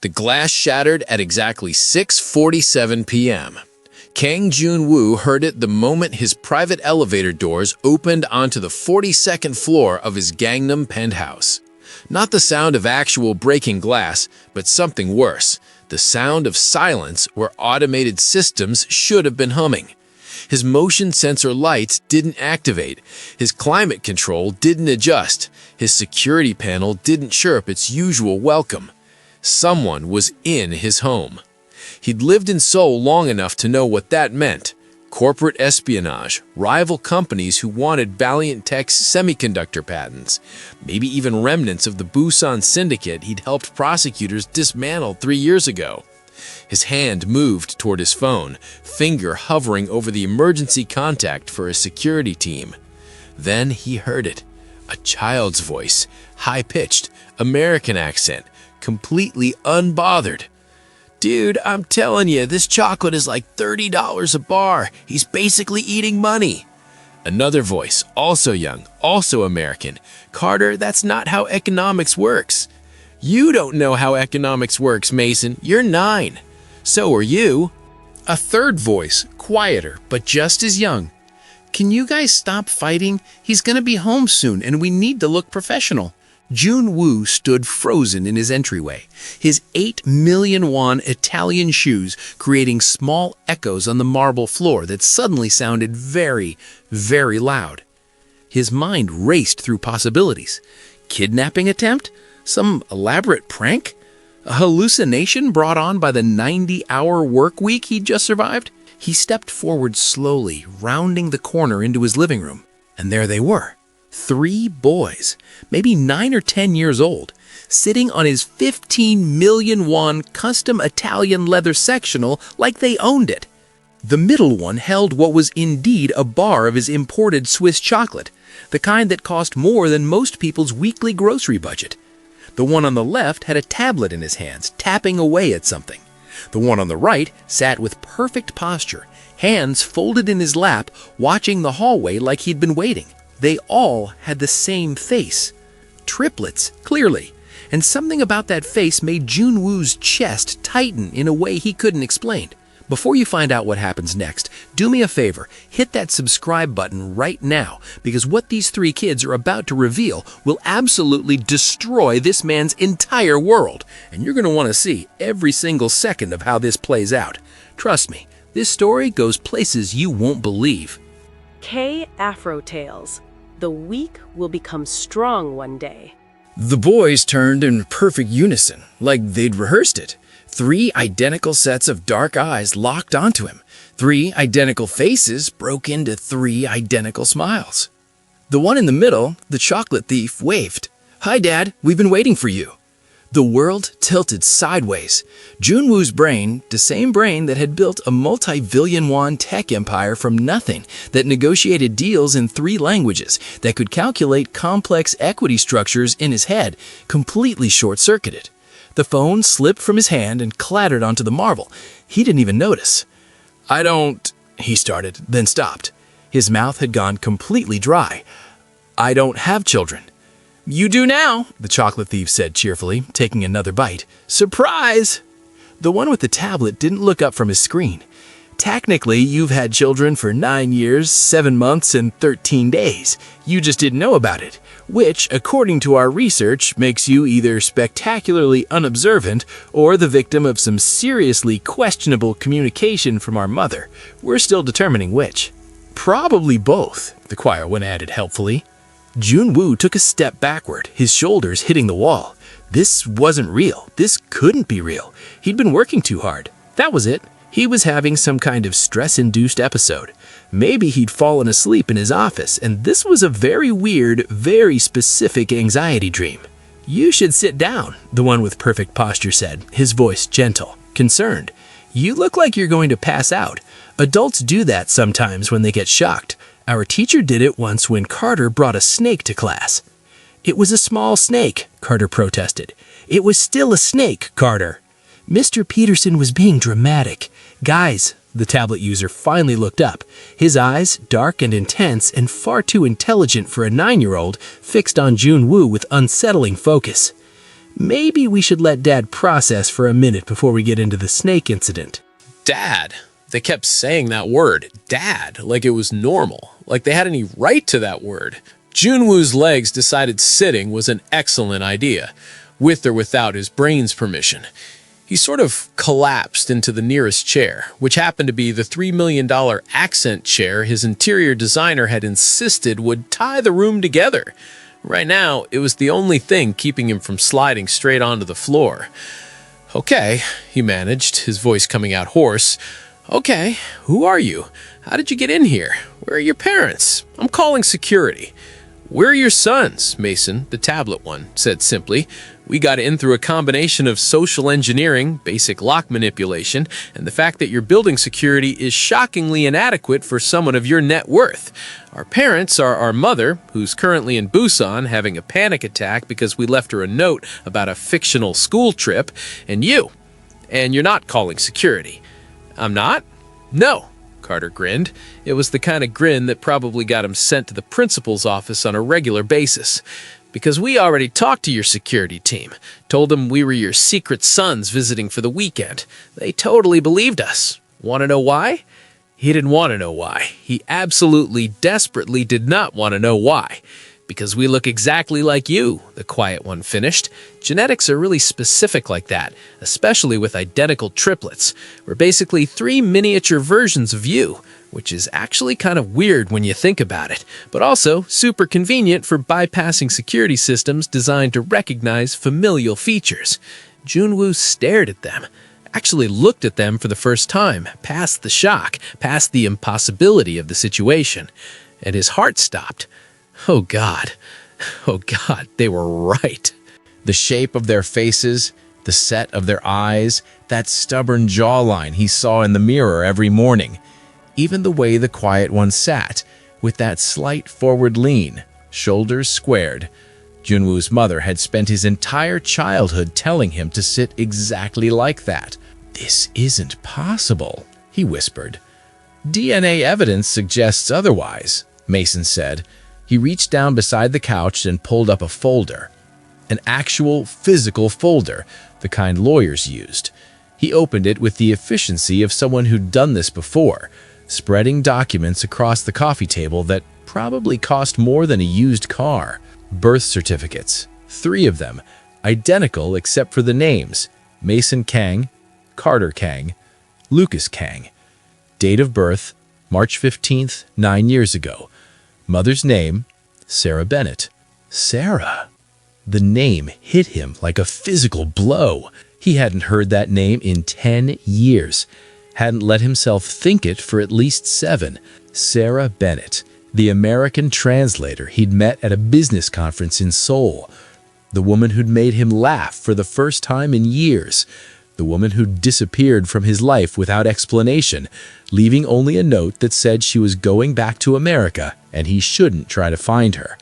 The glass shattered at exactly 6:47 p.m. Kang Joon-woo heard it the moment his private elevator doors opened onto the 42nd floor of his Gangnam penthouse. Not the sound of actual breaking glass, but something worse, the sound of silence where automated systems should have been humming. His motion sensor lights didn't activate, his climate control didn't adjust, his security panel didn't chirp its usual welcome. Someone was in his home. He'd lived in Seoul long enough to know what that meant. Corporate espionage, rival companies who wanted Valiant Tech's semiconductor patents, maybe even remnants of the Busan syndicate he'd helped prosecutors dismantle 3 years ago. His hand moved toward his phone, finger hovering over the emergency contact for a security team. Then he heard it. A child's voice, high-pitched, American accent, completely unbothered. "Dude, I'm telling you, this chocolate is like $30 a bar. He's basically eating money." Another voice, also young, also American. "Carter, that's not how economics works." "You don't know how economics works, Mason. You're 9. So are you." A third voice, quieter, but just as young. "Can you guys stop fighting? He's gonna be home soon, and we need to look professional." Joon-woo stood frozen in his entryway, his 8 million won Italian shoes creating small echoes on the marble floor that suddenly sounded very, very loud. His mind raced through possibilities. Kidnapping attempt? Some elaborate prank? A hallucination brought on by the 90-hour work week he'd just survived? He stepped forward slowly, rounding the corner into his living room. And there they were. 3 boys, maybe 9 or 10 years old, sitting on his 15 million won custom Italian leather sectional like they owned it. The middle one held what was indeed a bar of his imported Swiss chocolate, the kind that cost more than most people's weekly grocery budget. The one on the left had a tablet in his hands, tapping away at something. The one on the right sat with perfect posture, hands folded in his lap, watching the hallway like he'd been waiting. They all had the same face. Triplets, clearly. And something about that face made Joon-woo's chest tighten in a way he couldn't explain. Before you find out what happens next, do me a favor, hit that subscribe button right now, because what these 3 kids are about to reveal will absolutely destroy this man's entire world. And you're going to want to see every single second of how this plays out. Trust me, this story goes places you won't believe. K-Afro Tales. The weak will become strong one day. The boys turned in perfect unison, like they'd rehearsed it. 3 identical sets of dark eyes locked onto him. 3 identical faces broke into 3 identical smiles. The one in the middle, the chocolate thief, waved. "Hi, Dad, we've been waiting for you." The world tilted sideways. Joon-woo's brain, the same brain that had built a multi-billion won tech empire from nothing, that negotiated deals in 3 languages, that could calculate complex equity structures in his head, completely short-circuited. The phone slipped from his hand and clattered onto the marble. He didn't even notice. "I don't," he started, then stopped. His mouth had gone completely dry. "I don't have children." "You do now," the chocolate thief said cheerfully, taking another bite. "Surprise!" The one with the tablet didn't look up from his screen. "Technically, you've had children for 9 years, 7 months, and 13 days. You just didn't know about it, which, according to our research, makes you either spectacularly unobservant or the victim of some seriously questionable communication from our mother. We're still determining which." "Probably both," the choir one added helpfully. Joon-woo took a step backward, his shoulders hitting the wall. This wasn't real. This couldn't be real. He'd been working too hard. That was it. He was having some kind of stress-induced episode. Maybe he'd fallen asleep in his office, and this was a very weird, very specific anxiety dream. "You should sit down," the one with perfect posture said, his voice gentle, concerned. "You look like you're going to pass out. Adults do that sometimes when they get shocked. Our teacher did it once when Carter brought a snake to class." "It was a small snake," Carter protested. "It was still a snake, Carter." Mr. Peterson was being dramatic. "Guys," the tablet user finally looked up, his eyes, dark and intense and far too intelligent for a 9-year-old, fixed on Joon-woo with unsettling focus. Maybe we should let Dad process for a minute before we get into the snake incident. Dad. They kept saying that word, dad, like it was normal, like they had any right to that word. Joon-woo's legs decided sitting was an excellent idea, with or without his brain's permission. He sort of collapsed into the nearest chair, which happened to be the $3 million accent chair his interior designer had insisted would tie the room together. Right now, it was the only thing keeping him from sliding straight onto the floor. "Okay," he managed, his voice coming out hoarse. "Okay, who are you? How did you get in here? Where are your parents? I'm calling security." "Where are your sons?" Mason, the tablet one, said simply. "We got in through a combination of social engineering, basic lock manipulation, and the fact that your building security is shockingly inadequate for someone of your net worth. Our parents are our mother, who's currently in Busan having a panic attack because we left her a note about a fictional school trip, and you. And you're not calling security." "I'm not?" "No." Carter grinned. It was the kind of grin that probably got him sent to the principal's office on a regular basis. "Because we already talked to your security team, told them we were your secret sons visiting for the weekend. They totally believed us. Want to know why?" He didn't want to know why. He absolutely, desperately did not want to know why. "Because we look exactly like you," the quiet one finished. "Genetics are really specific like that, especially with identical triplets. We're basically 3 miniature versions of you, which is actually kind of weird when you think about it, but also super convenient for bypassing security systems designed to recognize familial features." Joon-woo stared at them, actually looked at them for the first time, past the shock, past the impossibility of the situation, and his heart stopped. Oh God, they were right. The shape of their faces, the set of their eyes, that stubborn jawline he saw in the mirror every morning. Even the way the quiet one sat, with that slight forward lean, shoulders squared. Joon-woo's mother had spent his entire childhood telling him to sit exactly like that. "This isn't possible," he whispered. "DNA evidence suggests otherwise," Mason said. He reached down beside the couch and pulled up a folder. An actual physical folder, the kind lawyers used. He opened it with the efficiency of someone who'd done this before, spreading documents across the coffee table that probably cost more than a used car. Birth certificates, 3 of them, identical except for the names: Mason Kang, Carter Kang, Lucas Kang. Date of birth, March 15th, 9 years ago. Mother's name, Sarah Bennett. Sarah. The name hit him like a physical blow. He hadn't heard that name in 10 years. Hadn't let himself think it for at least 7. Sarah Bennett, the American translator he'd met at a business conference in Seoul. The woman who'd made him laugh for the first time in years. The woman who'd disappeared from his life without explanation, leaving only a note that said she was going back to America and he shouldn't try to find her.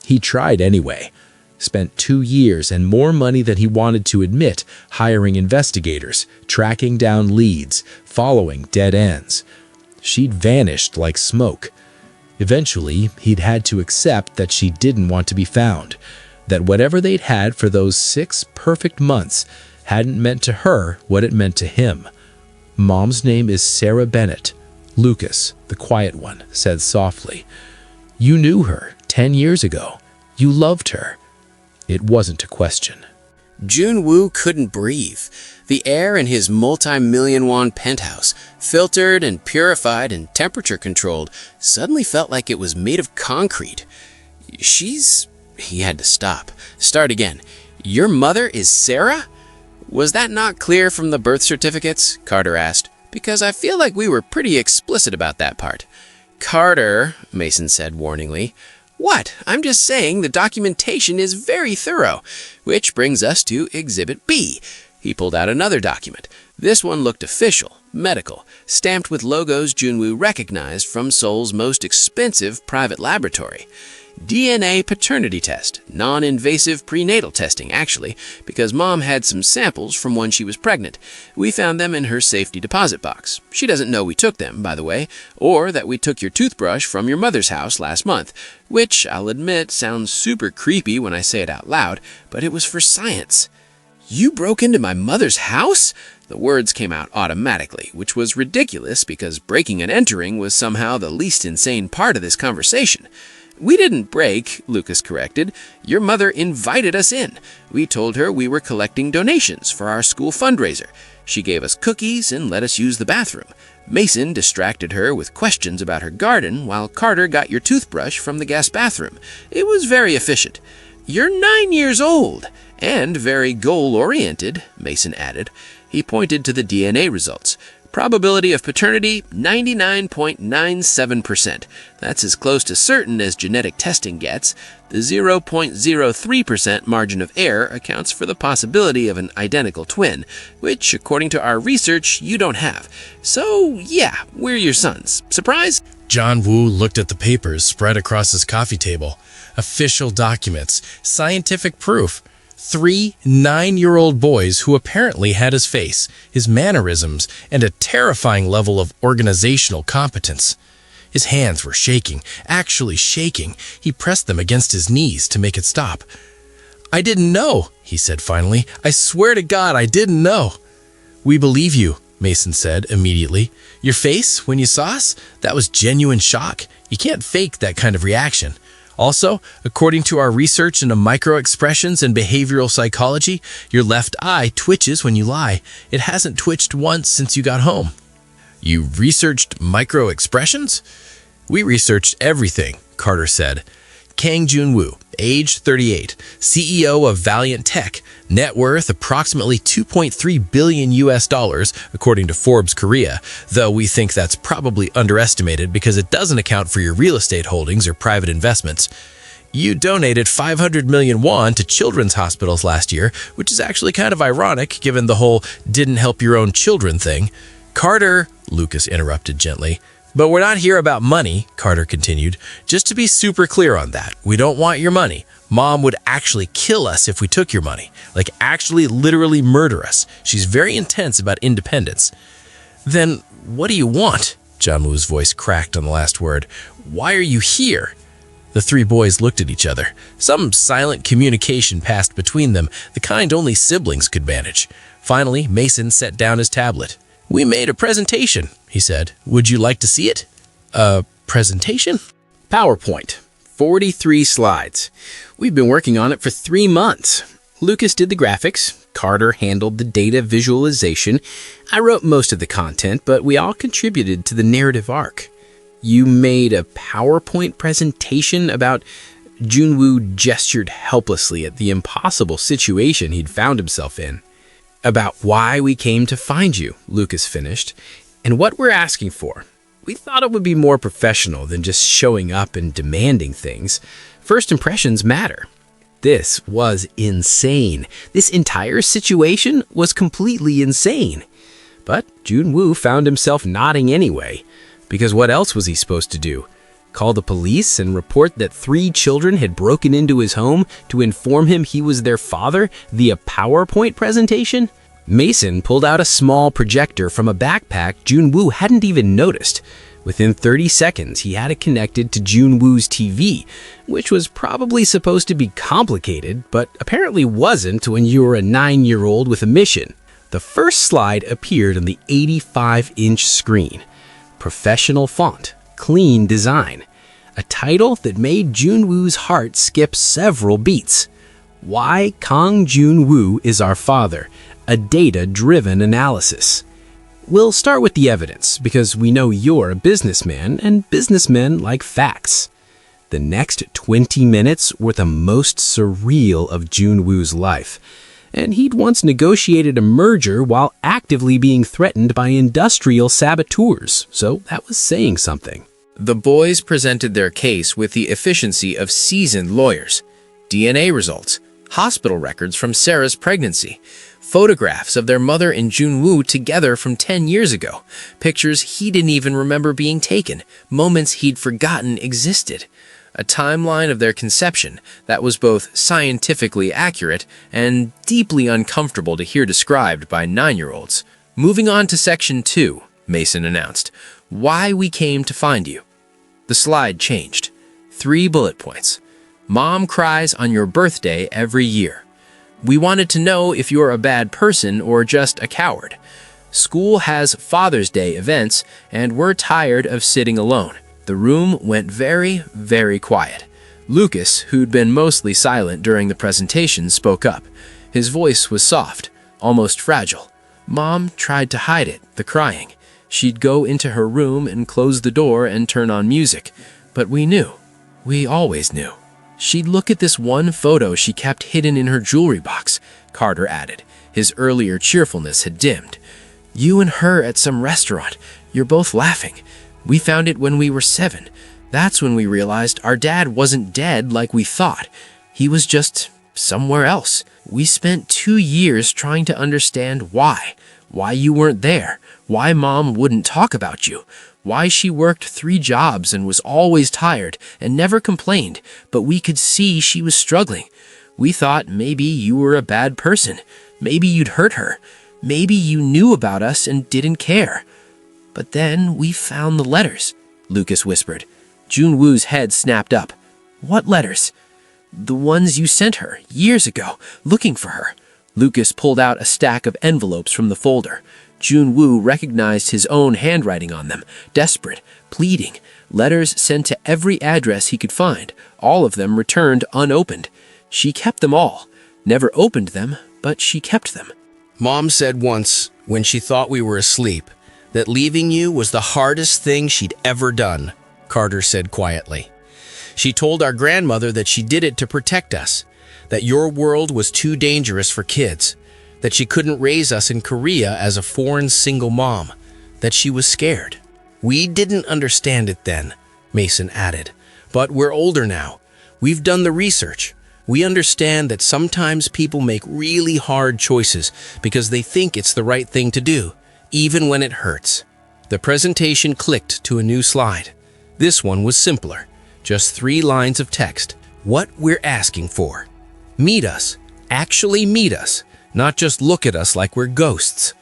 He tried anyway. Spent 2 years and more money than he wanted to admit hiring investigators, tracking down leads, following dead ends. She'd vanished like smoke. Eventually, he'd had to accept that she didn't want to be found, that whatever they'd had for those 6 perfect months hadn't meant to her what it meant to him. "Mom's name is Sarah Bennett," Lucas, the quiet one, said softly. "You knew her 10 years ago. You loved her." It wasn't a question. Joon-woo couldn't breathe. The air in his multi-million-won penthouse, filtered and purified and temperature-controlled, suddenly felt like it was made of concrete. He had to stop. Start again. "Your mother is Sarah?" "Was that not clear from the birth certificates?" Carter asked. "Because I feel like we were pretty explicit about that part." "Carter," Mason said warningly. "What? I'm just saying the documentation is very thorough. Which brings us to Exhibit B." He pulled out another document. This one looked official, medical, stamped with logos Joon-woo recognized from Seoul's most expensive private laboratory. DNA paternity test, non-invasive prenatal testing, actually, because Mom had some samples from when she was pregnant. We found them in her safety deposit box. She doesn't know we took them, by the way, or that we took your toothbrush from your mother's house last month, which, I'll admit, sounds super creepy when I say it out loud, but it was for science. "You broke into my mother's house?" The words came out automatically, which was ridiculous because breaking and entering was somehow the least insane part of this conversation. "We didn't break," Lucas corrected. "Your mother invited us in. We told her we were collecting donations for our school fundraiser. She gave us cookies and let us use the bathroom. Mason distracted her with questions about her garden while Carter got your toothbrush from the guest bathroom. It was very efficient. You're 9 years old and very goal-oriented," Mason added. He pointed to the DNA results. "Probability of paternity, 99.97%. That's as close to certain as genetic testing gets. The 0.03% margin of error accounts for the possibility of an identical twin, which, according to our research, you don't have. So, yeah, we're your sons. Surprise?" John Woo looked at the papers spread across his coffee table. Official documents, scientific proof. 3 9-year-old boys who apparently had his face, his mannerisms, and a terrifying level of organizational competence. His hands were shaking, actually shaking. He pressed them against his knees to make it stop. "I didn't know," he said finally. "I swear to God, I didn't know." "We believe you," Mason said immediately. "Your face, when you saw us, that was genuine shock. You can't fake that kind of reaction. Also, according to our research into microexpressions and behavioral psychology, your left eye twitches when you lie. It hasn't twitched once since you got home." "You researched microexpressions?" "We researched everything," Carter said. Kang Joon-woo, age 38, CEO of Valiant Tech, net worth approximately $2.3 billion US, according to Forbes Korea, though we think that's probably underestimated because it doesn't account for your real estate holdings or private investments. You donated 500 million won to children's hospitals last year, which is actually kind of ironic given the whole didn't help your own children thing. "Carter," Lucas interrupted gently. "But we're not here about money," Carter continued. "Just to be super clear on that, we don't want your money. Mom would actually kill us if we took your money. Like actually literally murder us. She's very intense about independence." "Then what do you want?" John Woo's voice cracked on the last word. "Why are you here?" The 3 boys looked at each other. Some silent communication passed between them, the kind only siblings could manage. Finally, Mason set down his tablet. "We made a presentation," he said. "Would you like to see it?" "A presentation?" PowerPoint. 43 slides. We've been working on it for 3 months. Lucas did the graphics. Carter handled the data visualization. I wrote most of the content, but we all contributed to the narrative arc. "You made a PowerPoint presentation about..." Joon-woo gestured helplessly at the impossible situation he'd found himself in. "About why we came to find you," Lucas finished, "and what we're asking for. We thought it would be more professional than just showing up and demanding things. First impressions matter." This was insane. This entire situation was completely insane. But Joon-woo found himself nodding anyway, because what else was he supposed to do? Call the police and report that 3 children had broken into his home to inform him he was their father via PowerPoint presentation? Mason pulled out a small projector from a backpack Joon-woo hadn't even noticed. Within 30 seconds, he had it connected to Joon-woo's TV, which was probably supposed to be complicated, but apparently wasn't when you were a 9-year-old with a mission. The first slide appeared on the 85-inch screen. Professional font, clean design. A title that made Joon-woo's heart skip several beats. Why Kang Joon-woo is Our Father, a data-driven analysis. We'll start with the evidence, because we know you're a businessman, and businessmen like facts. The next 20 minutes were the most surreal of Joon-woo's life, and he'd once negotiated a merger while actively being threatened by industrial saboteurs, so that was saying something. The boys presented their case with the efficiency of seasoned lawyers. DNA results, hospital records from Sarah's pregnancy, photographs of their mother and Joon-woo together from 10 years ago, pictures he didn't even remember being taken, moments he'd forgotten existed. A timeline of their conception that was both scientifically accurate and deeply uncomfortable to hear described by 9-year-olds. "Moving on to section 2, Mason announced. Why we came to find you." The slide changed. 3 bullet points. "Mom cries on your birthday every year." We wanted to know if you're a bad person or just a coward. School has Father's Day events, and we're tired of sitting alone." The room went very, very quiet. Lucas, who'd been mostly silent during the presentation, spoke up. His voice was soft, almost fragile. Mom tried to hide it, the crying. She'd go into her room and close the door and turn on music. But we knew. We always knew. "She'd look at this one photo she kept hidden in her jewelry box," Carter added. His earlier cheerfulness had dimmed. "You and her at some restaurant. You're both laughing. We found it when we were 7. That's when we realized our dad wasn't dead like we thought. He was just somewhere else. We spent 2 years trying to understand why you weren't there, why Mom wouldn't talk about you, why she worked 3 jobs and was always tired and never complained, but we could see she was struggling. We thought maybe you were a bad person, maybe you'd hurt her, maybe you knew about us and didn't care. But then we found the letters," Lucas whispered. Joon-woo's head snapped up. "What letters?" "The ones you sent her, years ago, looking for her." Lucas pulled out a stack of envelopes from the folder. Joon-woo recognized his own handwriting on them, desperate, pleading, letters sent to every address he could find, all of them returned unopened. She kept them all, never opened them, but she kept them. Mom said once, when she thought we were asleep, that leaving you was the hardest thing she'd ever done, Carter said quietly. She told our grandmother that she did it to protect us, that your world was too dangerous for kids, that she couldn't raise us in Korea as a foreign single mom, that she was scared. We didn't understand it then, Mason added, but we're older now. We've done the research. We understand that sometimes people make really hard choices because they think it's the right thing to do, even when it hurts. The presentation clicked to a new slide. This one was simpler, just 3 lines of text. What we're asking for. Meet us, actually meet us, not just look at us like we're ghosts.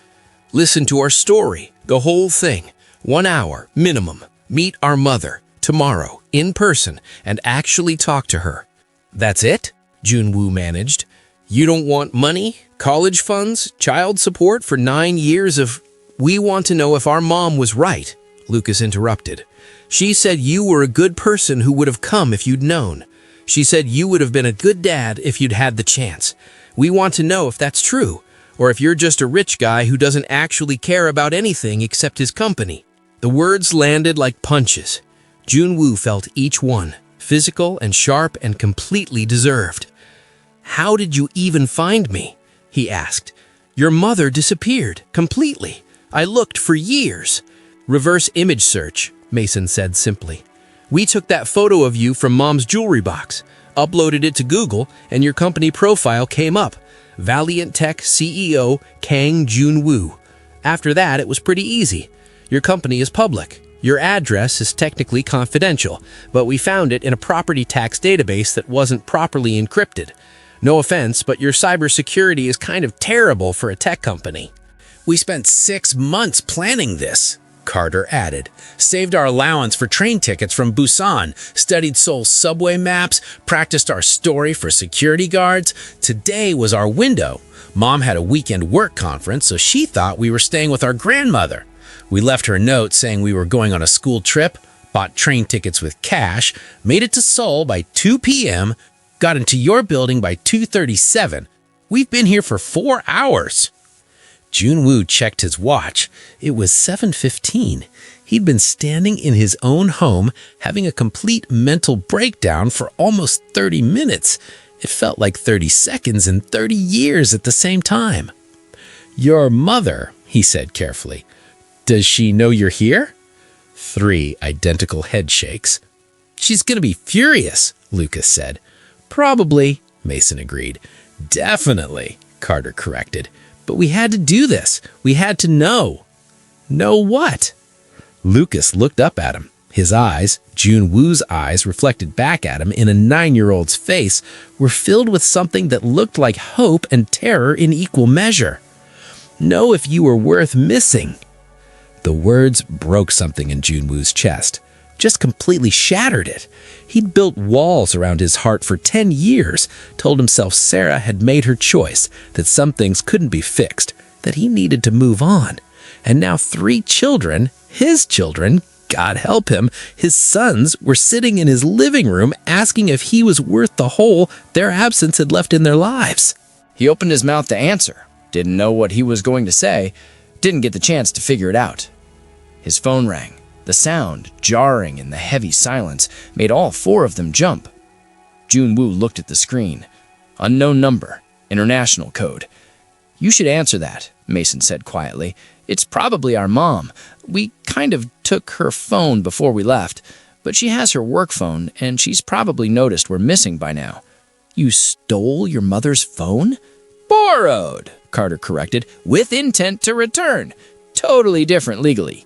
Listen to our story, the whole thing, 1 hour minimum. Meet our mother tomorrow in person and actually talk to her. That's it? Joon-woo managed. You don't want money, college funds, child support for 9 years of... We want to know if our mom was right, Lucas interrupted. She said you were a good person who would have come if you'd known. She said you would have been a good dad if you'd had the chance. We want to know if that's true, or if you're just a rich guy who doesn't actually care about anything except his company. The words landed like punches. Joon-woo felt each one, physical and sharp and completely deserved. How did you even find me? He asked. Your mother disappeared, completely. I looked for years. Reverse image search, Mason said simply. We took that photo of you from Mom's jewelry box, uploaded it to Google, and your company profile came up. Valiant Tech CEO Kang Joon-woo. After that, it was pretty easy. Your company is public. Your address is technically confidential, but we found it in a property tax database that wasn't properly encrypted. No offense, but your cybersecurity is kind of terrible for a tech company. We spent 6 months planning this, Carter added. Saved our allowance for train tickets from Busan, studied Seoul subway maps, practiced our story for security guards. Today was our window. Mom had a weekend work conference, so she thought we were staying with our grandmother. We left her a note saying we were going on a school trip, bought train tickets with cash, made it to Seoul by 2 p.m., got into your building by 2:37. We've been here for 4 hours. Joon-woo checked his watch. It was 7:15. He'd been standing in his own home, having a complete mental breakdown for almost 30 minutes. It felt like 30 seconds and 30 years at the same time. Your mother, he said carefully. Does she know you're here? 3 identical head shakes. She's gonna be furious, Lucas said. Probably, Mason agreed. Definitely, Carter corrected. But we had to do this. We had to know. Know what? Lucas looked up at him. His eyes, Joon-woo's eyes reflected back at him in a 9-year-old's face, were filled with something that looked like hope and terror in equal measure. Know if you were worth missing. The words broke something in Joon-woo's chest. just completely shattered it. He'd built walls around his heart for 10 years, told himself Sarah had made her choice, that some things couldn't be fixed, that he needed to move on. And now 3 children, his children, God help him, his sons, were sitting in his living room asking if he was worth the hole their absence had left in their lives. He opened his mouth to answer, didn't know what he was going to say, didn't get the chance to figure it out. His phone rang. The sound, jarring in the heavy silence, made all 4 of them jump. Joon-woo looked at the screen. Unknown number, international code. "You should answer that," Mason said quietly. "It's probably our mom. We kind of took her phone before we left, but she has her work phone, and she's probably noticed we're missing by now." "You stole your mother's phone?" "Borrowed," Carter corrected, "with intent to return. Totally different legally."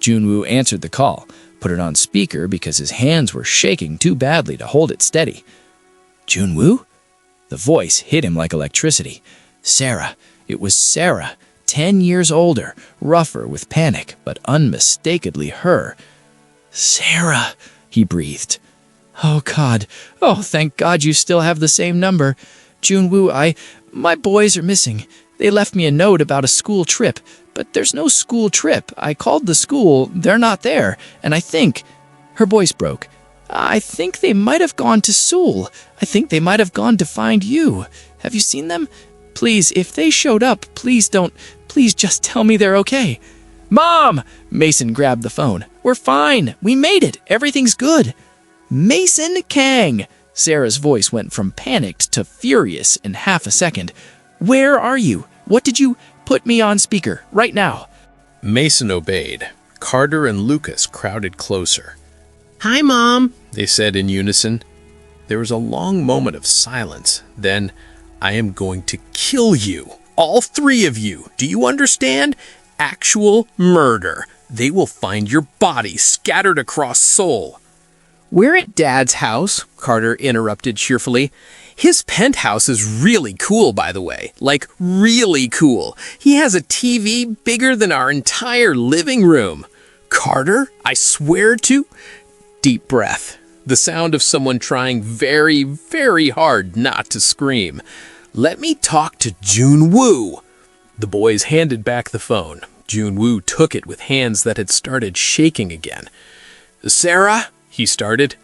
Joon-woo answered the call, put it on speaker because his hands were shaking too badly to hold it steady. "Joon-woo?" The voice hit him like electricity. Sarah. It was Sarah, 10 years older, rougher with panic, but unmistakably her. "Sarah," he breathed. "Oh, God. Oh, thank God you still have the same number. Joon-woo, my boys are missing. They left me a note about a school trip, but there's no school trip. I called the school, they're not there, and I think..." Her voice broke. "I think they might have gone to Seoul. I think they might have gone to find you. Have you seen them? Please, if they showed up, please just tell me they're okay." "Mom!" Mason grabbed the phone. "We're fine. We made it. Everything's good." "Mason Kang!" Sarah's voice went from panicked to furious in half a second. "Where are you? What did you... Put me on speaker, right now." Mason obeyed. Carter and Lucas crowded closer. "Hi, Mom," They said in unison. There was a long moment of silence. Then, "I am going to kill you. All 3 of you. Do you understand? Actual murder. They will find your body scattered across Seoul." "We're at Dad's house," Carter interrupted cheerfully. "His penthouse is really cool, by the way. Like, really cool. He has a TV bigger than our entire living room." "Carter, I swear to..." Deep breath. The sound of someone trying very, very hard not to scream. "Let me talk to Joon-woo." The boys handed back the phone. Joon-woo took it with hands that had started shaking again. "Sarah," he started,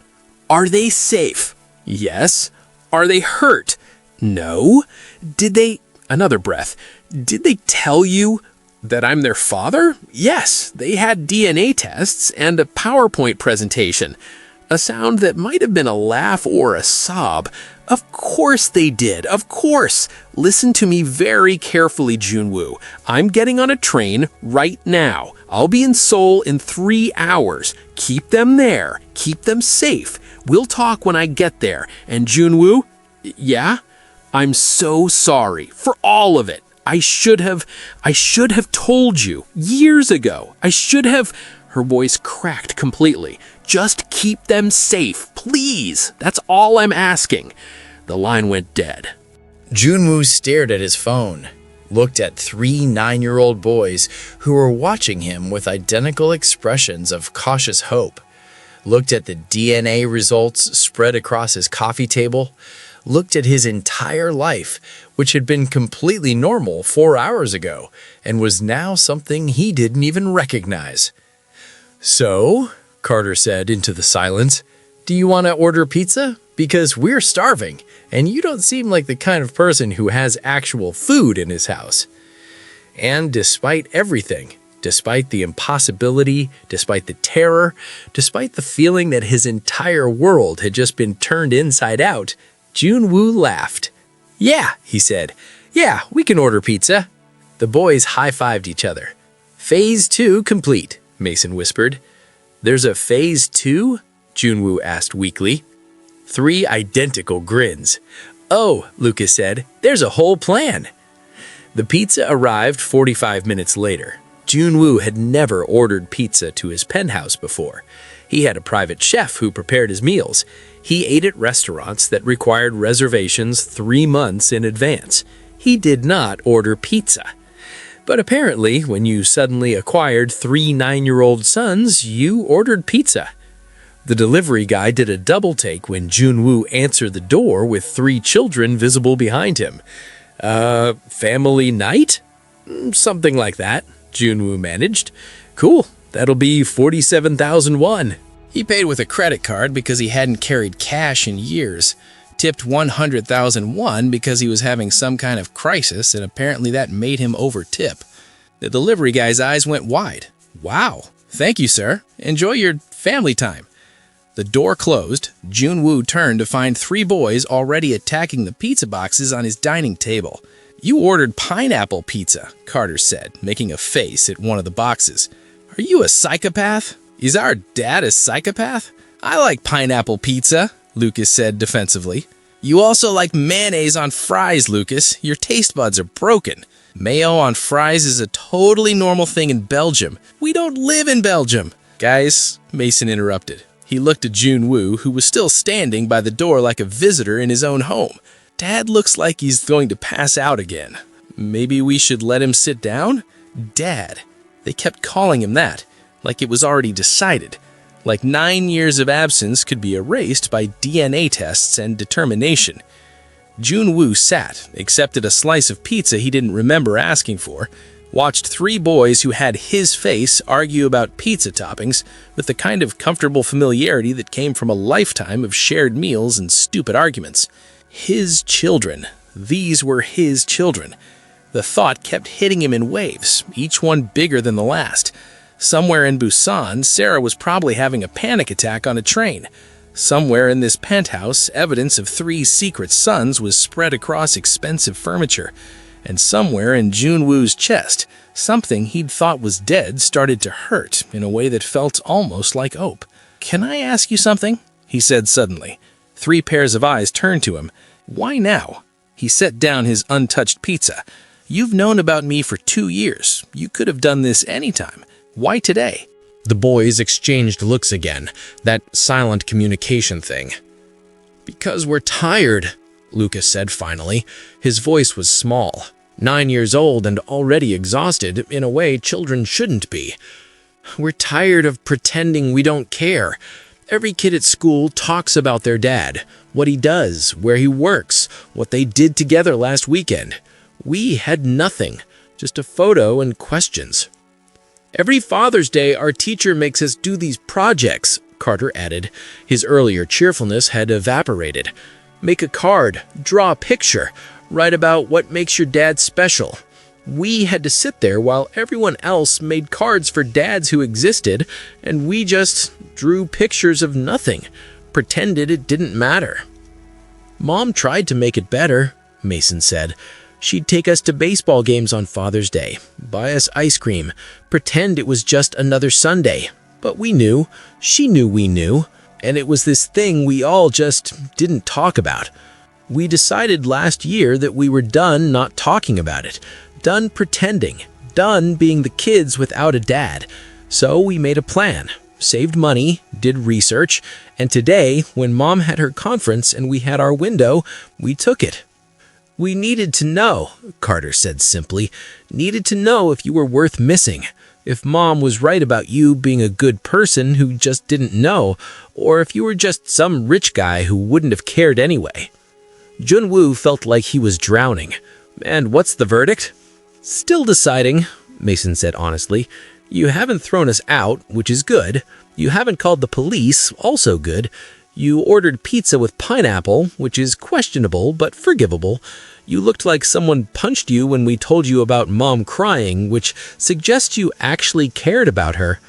"are they safe?" "Yes." "Are they hurt?" "No." "Did they..." Another breath. "Did they tell you that I'm their father?" "Yes. They had DNA tests and a PowerPoint presentation." A sound that might have been a laugh or a sob. "Of course they did. Of course. Listen to me very carefully, Joon-woo. I'm getting on a train right now. I'll be in Seoul in 3 hours. Keep them there. Keep them safe. We'll talk when I get there. And Joon-woo, yeah? I'm so sorry for all of it. I should have told you years ago. I should have..." Her voice cracked completely. "Just keep them safe, please. That's all I'm asking." The line went dead. Joon-woo stared at his phone, looked at 3 9-year-old boys who were watching him with identical expressions of cautious hope, looked at the DNA results spread across his coffee table, looked at his entire life, which had been completely normal 4 hours ago and was now something he didn't even recognize. "So," Carter said into the silence, "do you want to order pizza? Because we're starving, and you don't seem like the kind of person who has actual food in his house." And despite everything, despite the impossibility, despite the terror, despite the feeling that his entire world had just been turned inside out, Joon-woo laughed. "Yeah," he said. "Yeah, we can order pizza." The boys high-fived each other. "Phase 2 complete," Mason whispered. "There's a phase 2? Joon-woo asked weakly. 3 identical grins. "Oh," Lucas said, "there's a whole plan." The pizza arrived 45 minutes later. Joon-woo had never ordered pizza to his penthouse before. He had a private chef who prepared his meals. He ate at restaurants that required reservations 3 months in advance. He did not order pizza. But apparently, when you suddenly acquired 3 9-year-old sons, you ordered pizza. The delivery guy did a double take when Joon-woo answered the door with 3 children visible behind him. Family night? Something like that, Joon-woo managed. Cool, that'll be 47,000 won. He paid with a credit card because he hadn't carried cash in years. Tipped 100,000 won because he was having some kind of crisis, and apparently that made him over-tip. The delivery guy's eyes went wide. Wow, thank you, sir. Enjoy your family time. The door closed. Joon-woo turned to find 3 boys already attacking the pizza boxes on his dining table. You ordered pineapple pizza, Carter said, making a face at one of the boxes. Are you a psychopath? Is our dad a psychopath? I like pineapple pizza, Lucas said defensively. You also like mayonnaise on fries, Lucas. Your taste buds are broken. Mayo on fries is a totally normal thing in Belgium. We don't live in Belgium. Guys, Mason interrupted. He looked at Joon-woo, who was still standing by the door like a visitor in his own home. Dad looks like he's going to pass out again. Maybe we should let him sit down? Dad. They kept calling him that, like it was already decided. Like 9 years of absence could be erased by DNA tests and determination. Joon-woo sat, accepted a slice of pizza he didn't remember asking for, watched 3 boys who had his face argue about pizza toppings with the kind of comfortable familiarity that came from a lifetime of shared meals and stupid arguments. His children. These were his children. The thought kept hitting him in waves, each one bigger than the last. Somewhere in Busan, Sarah was probably having a panic attack on a train. Somewhere in this penthouse, evidence of 3 secret sons was spread across expensive furniture. And somewhere in Joon-woo's chest, something he'd thought was dead started to hurt in a way that felt almost like hope. "Can I ask you something?" he said suddenly. 3 pairs of eyes turned to him. "Why now?" He set down his untouched pizza. "You've known about me for 2 years. You could have done this anytime. Why today?" The boys exchanged looks again, that silent communication thing. "Because we're tired," Lucas said finally. His voice was small. 9 years old and already exhausted in a way children shouldn't be. "We're tired of pretending we don't care. Every kid at school talks about their dad, what he does, where he works, what they did together last weekend. We had nothing, just a photo and questions. Every Father's Day, our teacher makes us do these projects," Carter added. His earlier cheerfulness had evaporated. "Make a card, draw a picture, write about what makes your dad special. We had to sit there while everyone else made cards for dads who existed, and we just drew pictures of nothing, pretended it didn't matter." "Mom tried to make it better," Mason said. "She'd take us to baseball games on Father's Day, buy us ice cream, pretend it was just another Sunday. But we knew, she knew we knew, and it was this thing we all just didn't talk about. We decided last year that we were done not talking about it, done pretending, done being the kids without a dad. So we made a plan, saved money, did research, and today, when Mom had her conference and we had our window, we took it. We needed to know," Carter said simply, "needed to know if you were worth missing, if Mom was right about you being a good person who just didn't know, or if you were just some rich guy who wouldn't have cared anyway." Joon-woo felt like he was drowning. "And what's the verdict?" "Still deciding," Mason said honestly. "You haven't thrown us out, which is good. You haven't called the police, also good. You ordered pizza with pineapple, which is questionable but forgivable. You looked like someone punched you when we told you about Mom crying, which suggests you actually cared about her."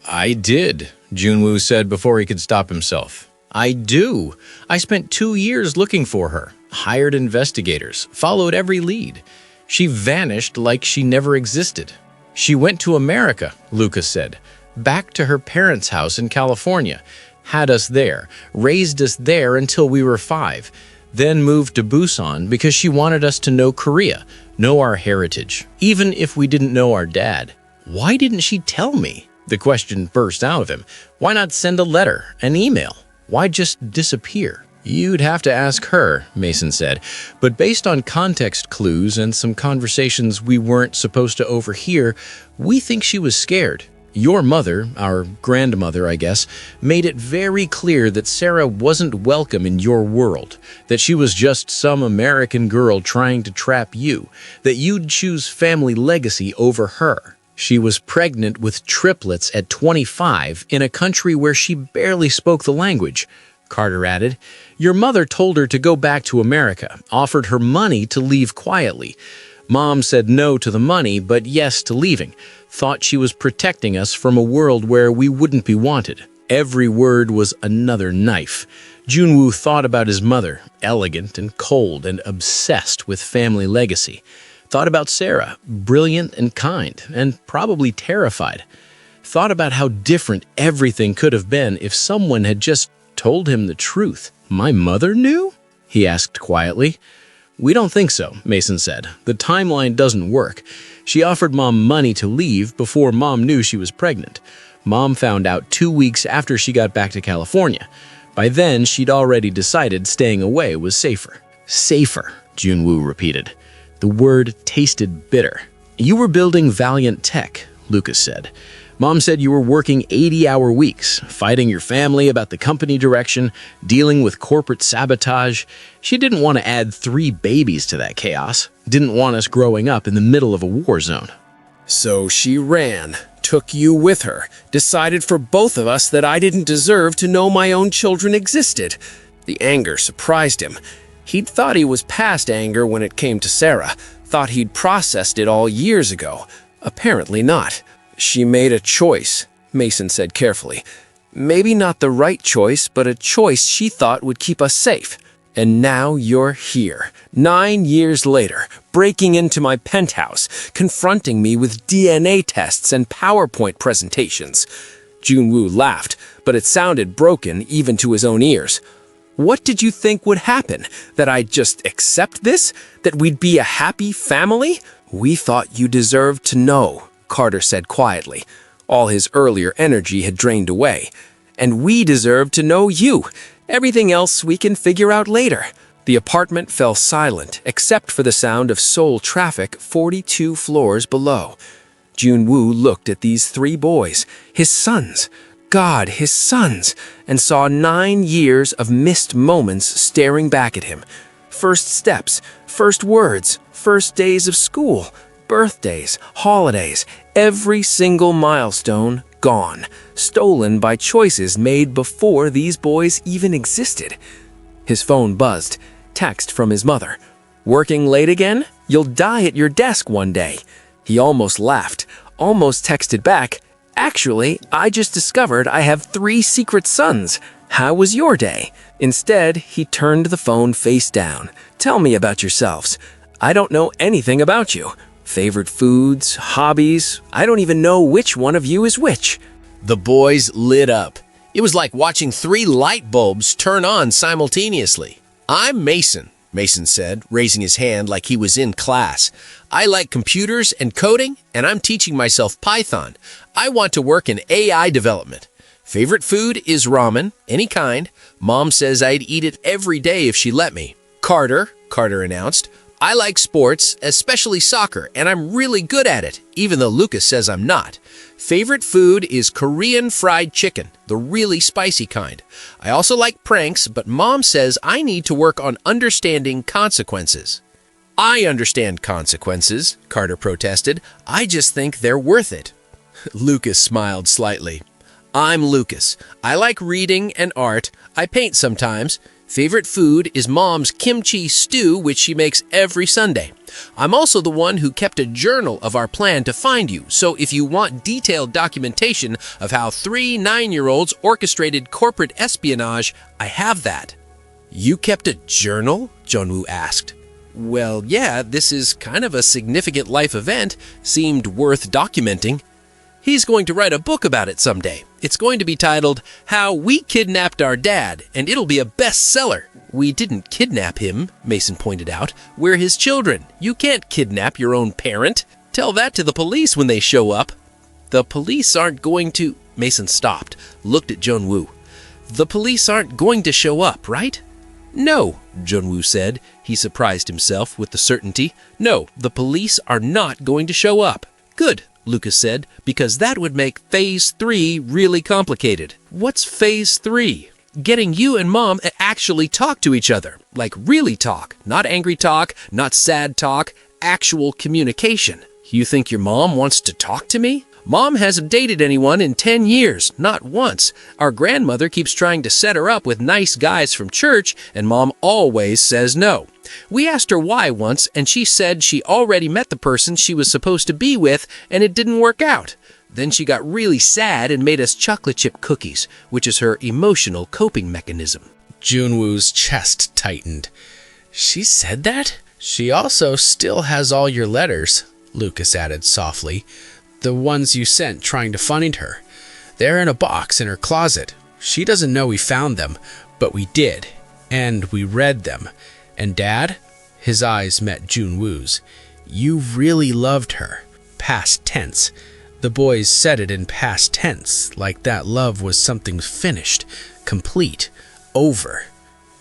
"I did," Joon-woo said before he could stop himself. "I do. I spent 2 years looking for her, hired investigators, followed every lead. She vanished like she never existed. She went to America," Lucas said, "back to her parents' house in California, had us there, raised us there until we were 5, then moved to Busan because she wanted us to know Korea, know our heritage, even if we didn't know our dad. Why didn't she tell me?" The question burst out of him. "Why not send a letter, an email? Why just disappear?" "You'd have to ask her," Mason said, "but based on context clues and some conversations we weren't supposed to overhear, we think she was scared. Your mother, our grandmother, I guess, made it very clear that Sarah wasn't welcome in your world, that she was just some American girl trying to trap you, that you'd choose family legacy over her. She was pregnant with triplets at 25 in a country where she barely spoke the language. Carter added, your mother told her to go back to America, offered her money to leave quietly. Mom said no to the money, but yes to leaving, thought she was protecting us from a world where we wouldn't be wanted. Every word was another knife. Joon-woo thought about his mother, elegant and cold and obsessed with family legacy. Thought about Sarah, brilliant and kind, and probably terrified. Thought about how different everything could have been if someone had just told him the truth. My mother knew? He asked quietly. We don't think so, Mason said. The timeline doesn't work. She offered Mom money to leave before Mom knew she was pregnant. Mom found out 2 weeks after she got back to California. By then, she'd already decided staying away was safer. Safer, Joon-woo repeated. The word tasted bitter. You were building Valiant Tech, Lucas said. Mom said you were working 80-hour weeks, fighting your family about the company direction, dealing with corporate sabotage. She didn't want to add 3 babies to that chaos. Didn't want us growing up in the middle of a war zone. So she ran, took you with her, decided for both of us that I didn't deserve to know my own children existed. The anger surprised him. He'd thought he was past anger when it came to Sarah, thought he'd processed it all years ago. Apparently not. She made a choice, Mason said carefully. Maybe not the right choice, but a choice she thought would keep us safe. And now you're here, 9 years later, breaking into my penthouse, confronting me with DNA tests and PowerPoint presentations. Joon-woo laughed, but it sounded broken even to his own ears. What did you think would happen? That I'd just accept this? That we'd be a happy family? We thought you deserved to know, Carter said quietly. All his earlier energy had drained away. And we deserve to know you. Everything else we can figure out later. The apartment fell silent, except for the sound of Seoul traffic 42 floors below. Joon-woo looked at these 3 boys, his sons. God, his sons, and saw 9 years of missed moments staring back at him. First steps, first words, first days of school, birthdays, holidays, every single milestone gone, stolen by choices made before these boys even existed. His phone buzzed, text from his mother. Working late again? You'll die at your desk one day. He almost laughed, almost texted back, actually, I just discovered I have 3 secret sons. How was your day? Instead, he turned the phone face down. Tell me about yourselves. I don't know anything about you. Favorite foods, hobbies, I don't even know which one of you is which. The boys lit up. It was like watching 3 light bulbs turn on simultaneously. I'm Mason, Mason said, raising his hand like he was in class. I like computers and coding, and I'm teaching myself Python. I want to work in AI development. Favorite food is ramen, any kind. Mom says I'd eat it every day if she let me. Carter announced, I like sports, especially soccer, and I'm really good at it, even though Lucas says I'm not. Favorite food is Korean fried chicken, the really spicy kind. I also like pranks, but Mom says I need to work on understanding consequences. I understand consequences, Carter protested. I just think they're worth it. Lucas smiled slightly. I'm Lucas. I like reading and art. I paint sometimes. Favorite food is Mom's kimchi stew, which she makes every Sunday. I'm also the one who kept a journal of our plan to find you, so if you want detailed documentation of how 3 9-year-olds orchestrated corporate espionage, I have that. You kept a journal? Joon-woo asked. Well, yeah, this is kind of a significant life event, seemed worth documenting. He's going to write a book about it someday. It's going to be titled, How We Kidnapped Our Dad, and it'll be a bestseller. We didn't kidnap him, Mason pointed out. We're his children. You can't kidnap your own parent. Tell that to the police when they show up. The police aren't going to... Mason stopped, looked at Joon-woo. The police aren't going to show up, right? No, Joon-woo said. He surprised himself with the certainty. No, the police are not going to show up. Good. Lucas said, because that would make Phase 3 really complicated. What's Phase 3? Getting you and Mom to actually talk to each other. Like really talk. Not angry talk, not sad talk, actual communication. You think your mom wants to talk to me? Mom hasn't dated anyone in 10 years, not once. Our grandmother keeps trying to set her up with nice guys from church, and Mom always says no. We asked her why once, and she said she already met the person she was supposed to be with, and it didn't work out. Then she got really sad and made us chocolate chip cookies, which is her emotional coping mechanism. Joon-woo's chest tightened. She said that? She also still has all your letters, Lucas added softly. The ones you sent trying to find her. They're in a box in her closet. She doesn't know we found them, but we did. And we read them. And Dad? His eyes met Joon-woo's. You really loved her. Past tense. The boys said it in past tense, like that love was something finished, complete, over.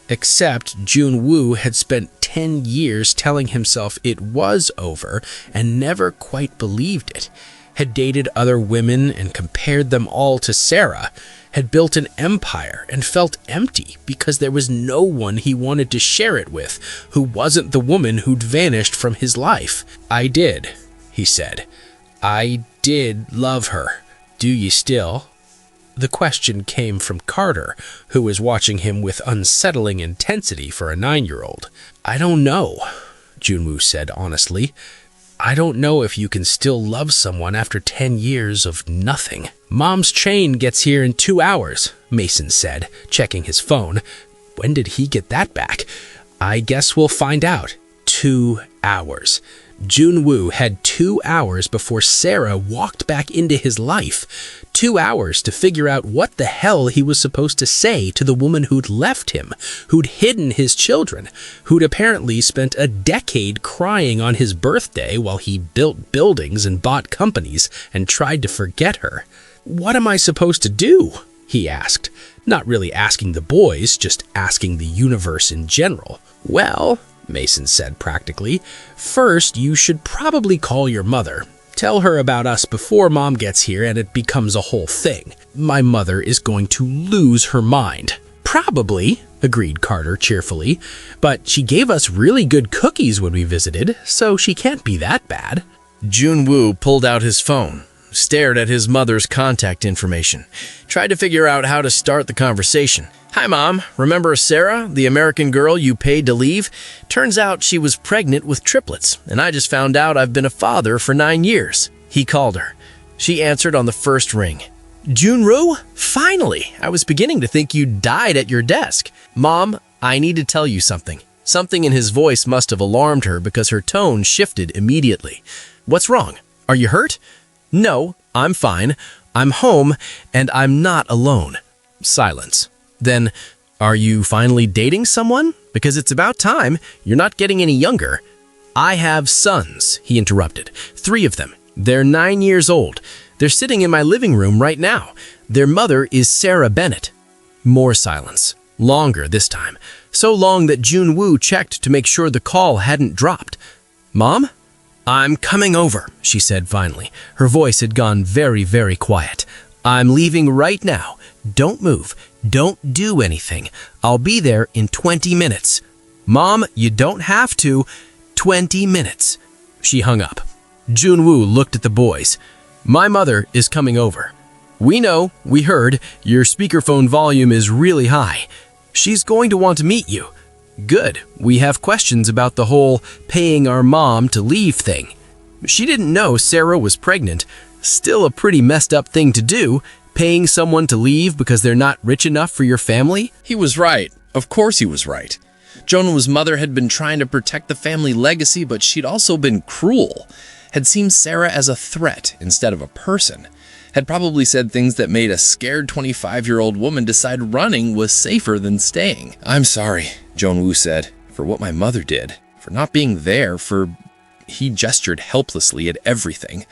Except Joon-woo had spent 10 years telling himself it was over and never quite believed it. Had dated other women and compared them all to Sarah, had built an empire and felt empty because there was no one he wanted to share it with who wasn't the woman who'd vanished from his life. I did, he said. I did love her. Do you still? The question came from Carter, who was watching him with unsettling intensity for a 9-year-old. I don't know, Joon-woo said honestly. I don't know if you can still love someone after 10 years of nothing. Mom's train gets here in 2 hours, Mason said, checking his phone. When did he get that back? I guess we'll find out. 2 hours. Joon-woo had 2 hours before Sarah walked back into his life. 2 hours to figure out what the hell he was supposed to say to the woman who'd left him, who'd hidden his children, who'd apparently spent a decade crying on his birthday while he built buildings and bought companies and tried to forget her. What am I supposed to do? He asked, not really asking the boys, just asking the universe in general. Well, Mason said practically, first you should probably call your mother. Tell her about us before Mom gets here and it becomes a whole thing. My mother is going to lose her mind. Probably, agreed Carter cheerfully, but she gave us really good cookies when we visited, so she can't be that bad. Joon-woo pulled out his phone, stared at his mother's contact information, tried to figure out how to start the conversation. Hi, Mom. Remember Sarah, the American girl you paid to leave? Turns out she was pregnant with triplets, and I just found out I've been a father for 9 years. He called her. She answered on the first ring. Joon-woo? Finally! I was beginning to think you died at your desk. Mom, I need to tell you something. Something in his voice must have alarmed her because her tone shifted immediately. What's wrong? Are you hurt? No, I'm fine. I'm home, and I'm not alone. Silence. Then, are you finally dating someone? Because it's about time. You're not getting any younger. I have sons, he interrupted. 3 of them. They're 9 years old. They're sitting in my living room right now. Their mother is Sarah Bennett. More silence. Longer this time. So long that Joon-woo checked to make sure the call hadn't dropped. Mom? I'm coming over, she said finally. Her voice had gone very, very quiet. I'm leaving right now. Don't move. Don't do anything. I'll be there in 20 minutes. Mom, you don't have to. 20 minutes. She hung up. Joon-woo looked at the boys. My mother is coming over. We know, we heard, your speakerphone volume is really high. She's going to want to meet you. Good. We have questions about the whole paying our mom to leave thing. She didn't know Sarah was pregnant. Still a pretty messed up thing to do, paying someone to leave because they're not rich enough for your family. He was right. Of course he was right. Joon-woo's mother had been trying to protect the family legacy, but she'd also been cruel. Had seen Sarah as a threat instead of a person. Had probably said things that made a scared 25-year-old woman decide running was safer than staying. I'm sorry, Joon-woo said, for what my mother did. For not being there, He gestured helplessly at everything.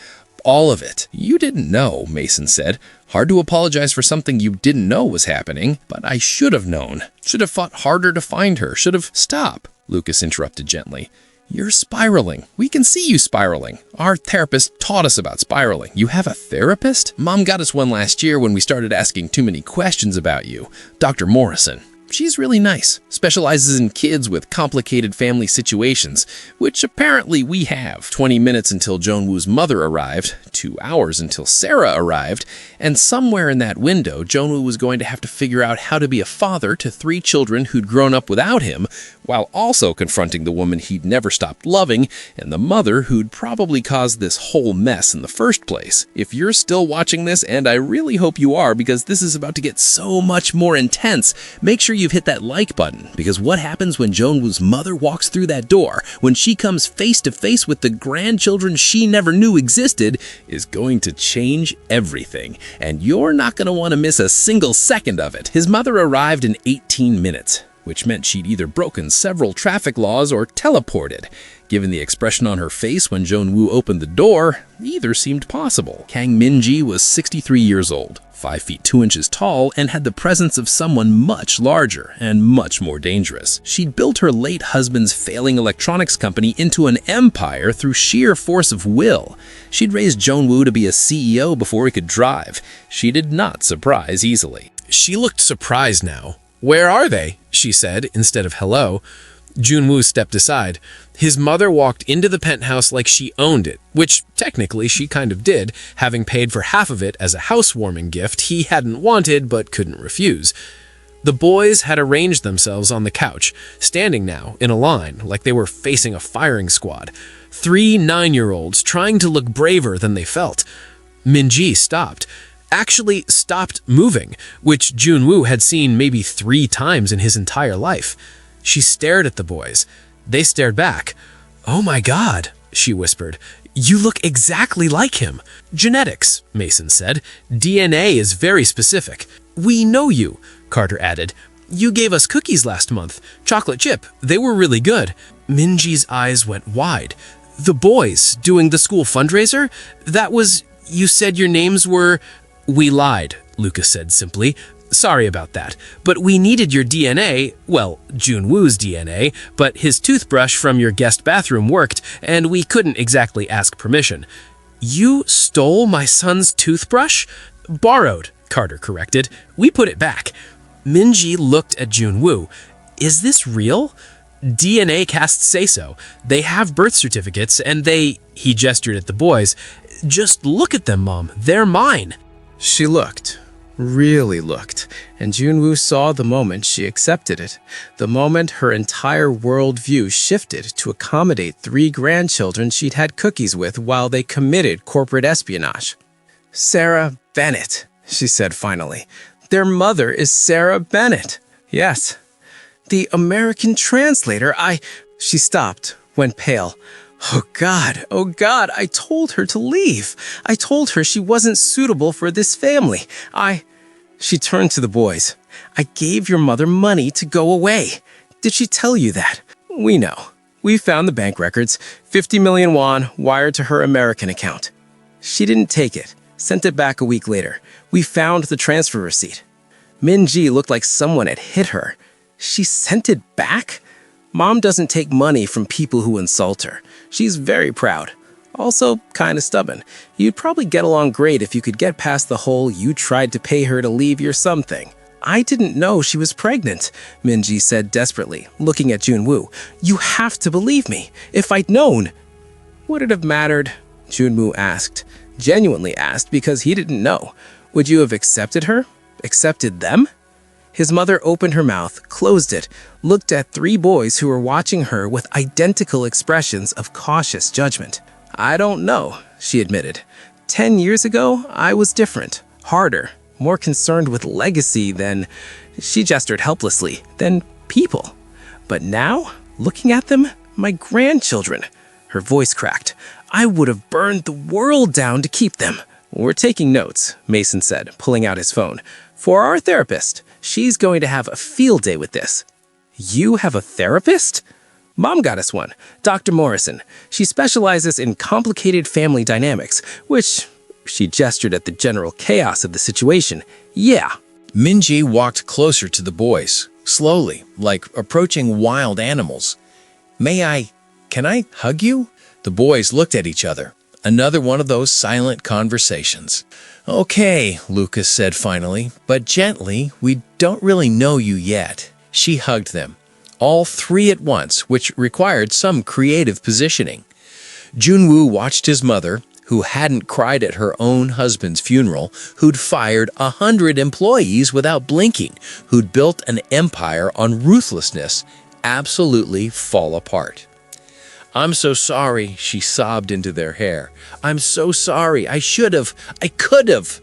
All of it. You didn't know, Mason said. Hard to apologize for something you didn't know was happening, but I should have known. Should have fought harder to find her. Should have... Stop, Lucas interrupted gently. You're spiraling. We can see you spiraling. Our therapist taught us about spiraling. You have a therapist? Mom got us one last year when we started asking too many questions about you. Dr. Morrison. She's really nice. Specializes in kids with complicated family situations, which apparently we have. 20 minutes until Joon-woo's mother arrived, 2 hours until Sarah arrived, and somewhere in that window, Joon-woo was going to have to figure out how to be a father to 3 children who'd grown up without him, while also confronting the woman he'd never stopped loving and the mother who'd probably caused this whole mess in the first place. If you're still watching this, and I really hope you are because this is about to get so much more intense, make sure you've hit that like button, because what happens when Joon-woo's mother walks through that door, when she comes face to face with the grandchildren she never knew existed, is going to change everything, and you're not going to want to miss a single second of it. His mother arrived in 18 minutes, which meant she'd either broken several traffic laws or teleported. Given the expression on her face when Joon-woo opened the door, either seemed possible. Kang Min-ji was 63 years old, 5 feet 2 inches tall, and had the presence of someone much larger and much more dangerous. She'd built her late husband's failing electronics company into an empire through sheer force of will. She'd raised Joon-woo to be a CEO before he could drive. She did not surprise easily. She looked surprised now. "Where are they?" she said, instead of hello. Joon-woo stepped aside. His mother walked into the penthouse like she owned it, which technically she kind of did, having paid for half of it as a housewarming gift he hadn't wanted but couldn't refuse. The boys had arranged themselves on the couch, standing now in a line like they were facing a firing squad. 3 9-year-olds trying to look braver than they felt. Min-ji stopped. Actually stopped moving, which Joon-woo had seen maybe 3 times in his entire life. She stared at the boys. They stared back. "Oh my God," she whispered. "You look exactly like him." "Genetics," Mason said. "DNA is very specific." "We know you," Carter added. "You gave us cookies last month. Chocolate chip. They were really good." Min-ji's eyes went wide. "The boys doing the school fundraiser? That was... You said your names were..." "We lied," Lucas said simply. "Sorry about that. But we needed your DNA, well, Joon-woo's DNA, but his toothbrush from your guest bathroom worked, and we couldn't exactly ask permission." "You stole my son's toothbrush?" "Borrowed," Carter corrected. "We put it back." Min-ji looked at Joon-woo. "Is this real?" "DNA casts say so. They have birth certificates, and they..." He gestured at the boys. "Just look at them, Mom. They're mine." She looked, really looked, and Joon-woo saw the moment she accepted it, the moment her entire worldview shifted to accommodate 3 grandchildren she'd had cookies with while they committed corporate espionage. "Sarah Bennett," she said finally. "Their mother is Sarah Bennett." "Yes." "The American translator, She stopped, went pale. Oh God, I told her to leave. I told her she wasn't suitable for this family. She turned to the boys. "I gave your mother money to go away. Did she tell you that?" "We know. We found the bank records, 50 million won wired to her American account. She didn't take it, sent it back a week later. We found the transfer receipt." Min-ji looked like someone had hit her. "She sent it back?" Mom doesn't take money from people who insult her. She's very proud. Also, kind of stubborn. You'd probably get along great if you could get past the whole "you tried to pay her to leave your son" thing. "I didn't know she was pregnant," Min-ji said desperately, looking at Joon-woo. "You have to believe me. If I'd known..." "Would it have mattered?" Joon-woo asked. Genuinely asked because he didn't know. "Would you have accepted her? Accepted them?" His mother opened her mouth, closed it, looked at 3 boys who were watching her with identical expressions of cautious judgment. "I don't know," she admitted. 10 years ago, I was different, harder, more concerned with legacy than..." She gestured helplessly, "than people. But now, looking at them, my grandchildren..." Her voice cracked. "I would have burned the world down to keep them." "We're taking notes," Mason said, pulling out his phone. "For our therapist. She's going to have a field day with this." "You have a therapist?" "Mom got us one, Dr. Morrison. She specializes in complicated family dynamics, which..." She gestured at the general chaos of the situation. "Yeah." Min-ji walked closer to the boys, slowly, like approaching wild animals. "May I can I hug you?" The boys looked at each other. Another one of those silent conversations. "Okay," Lucas said finally, "but gently. We don't really know you yet." She hugged them, all three at once, which required some creative positioning. Joon-woo watched his mother, who hadn't cried at her own husband's funeral, who'd fired 100 employees without blinking, who'd built an empire on ruthlessness, absolutely fall apart. "I'm so sorry," she sobbed into their hair. "I'm so sorry. I could have."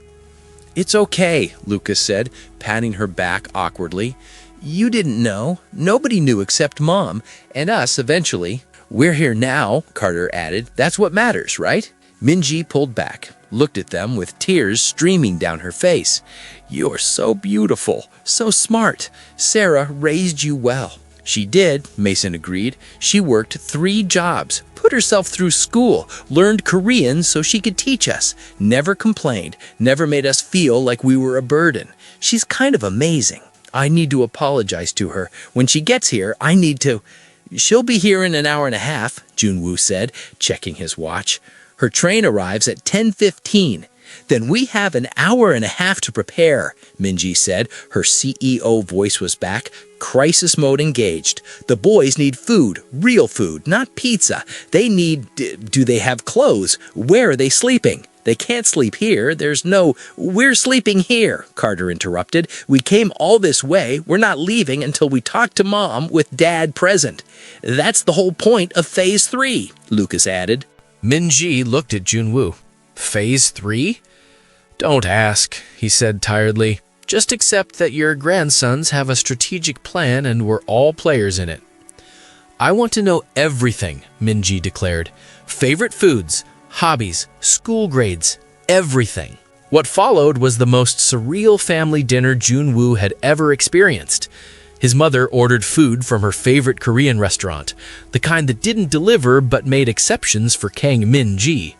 "It's okay," Lucas said, patting her back awkwardly. "You didn't know. Nobody knew except Mom, and us eventually. We're here now," Carter added. "That's what matters, right?" Minji pulled back, looked at them with tears streaming down her face. "You're so beautiful, so smart. Sarah raised you well." "She did," Mason agreed. "She worked 3 jobs, put herself through school, learned Korean so she could teach us, never complained, never made us feel like we were a burden. She's kind of amazing. I need to apologize to her. When she gets here, I need to—" "She'll be here in an hour and a half," Joon-woo said, checking his watch. "Her train arrives at 10:15. "Then we have an hour and a half to prepare," Minji said. Her CEO voice was back, crisis mode engaged. "The boys need food, real food, not pizza. They need... Do they have clothes? Where are they sleeping? They can't sleep here. There's no... We're sleeping here," Carter interrupted. "We came all this way. We're not leaving until we talk to Mom with Dad present. That's the whole point of Phase 3, Lucas added. Minji looked at Joon-woo. "Phase 3? Don't ask," he said tiredly. "Just accept that your grandsons have a strategic plan and we're all players in it." "I want to know everything," Minji declared. "Favorite foods, hobbies, school grades, everything." What followed was the most surreal family dinner Joon-woo had ever experienced. His mother ordered food from her favorite Korean restaurant, the kind that didn't deliver but made exceptions for Kang Min-ji.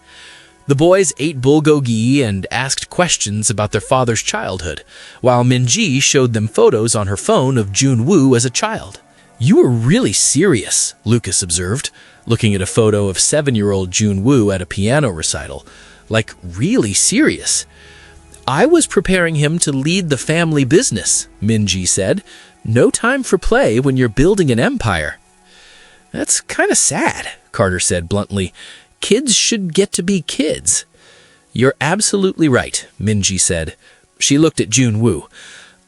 The boys ate bulgogi and asked questions about their father's childhood, while Min-ji showed them photos on her phone of Joon-woo as a child. "You were really serious," Lucas observed, looking at a photo of 7-year-old Joon-woo at a piano recital. "Like, really serious." "I was preparing him to lead the family business," Min-ji said. "No time for play when you're building an empire." "That's kind of sad," Carter said bluntly. "Kids should get to be kids." "You're absolutely right," Minji said. She looked at Joon-woo.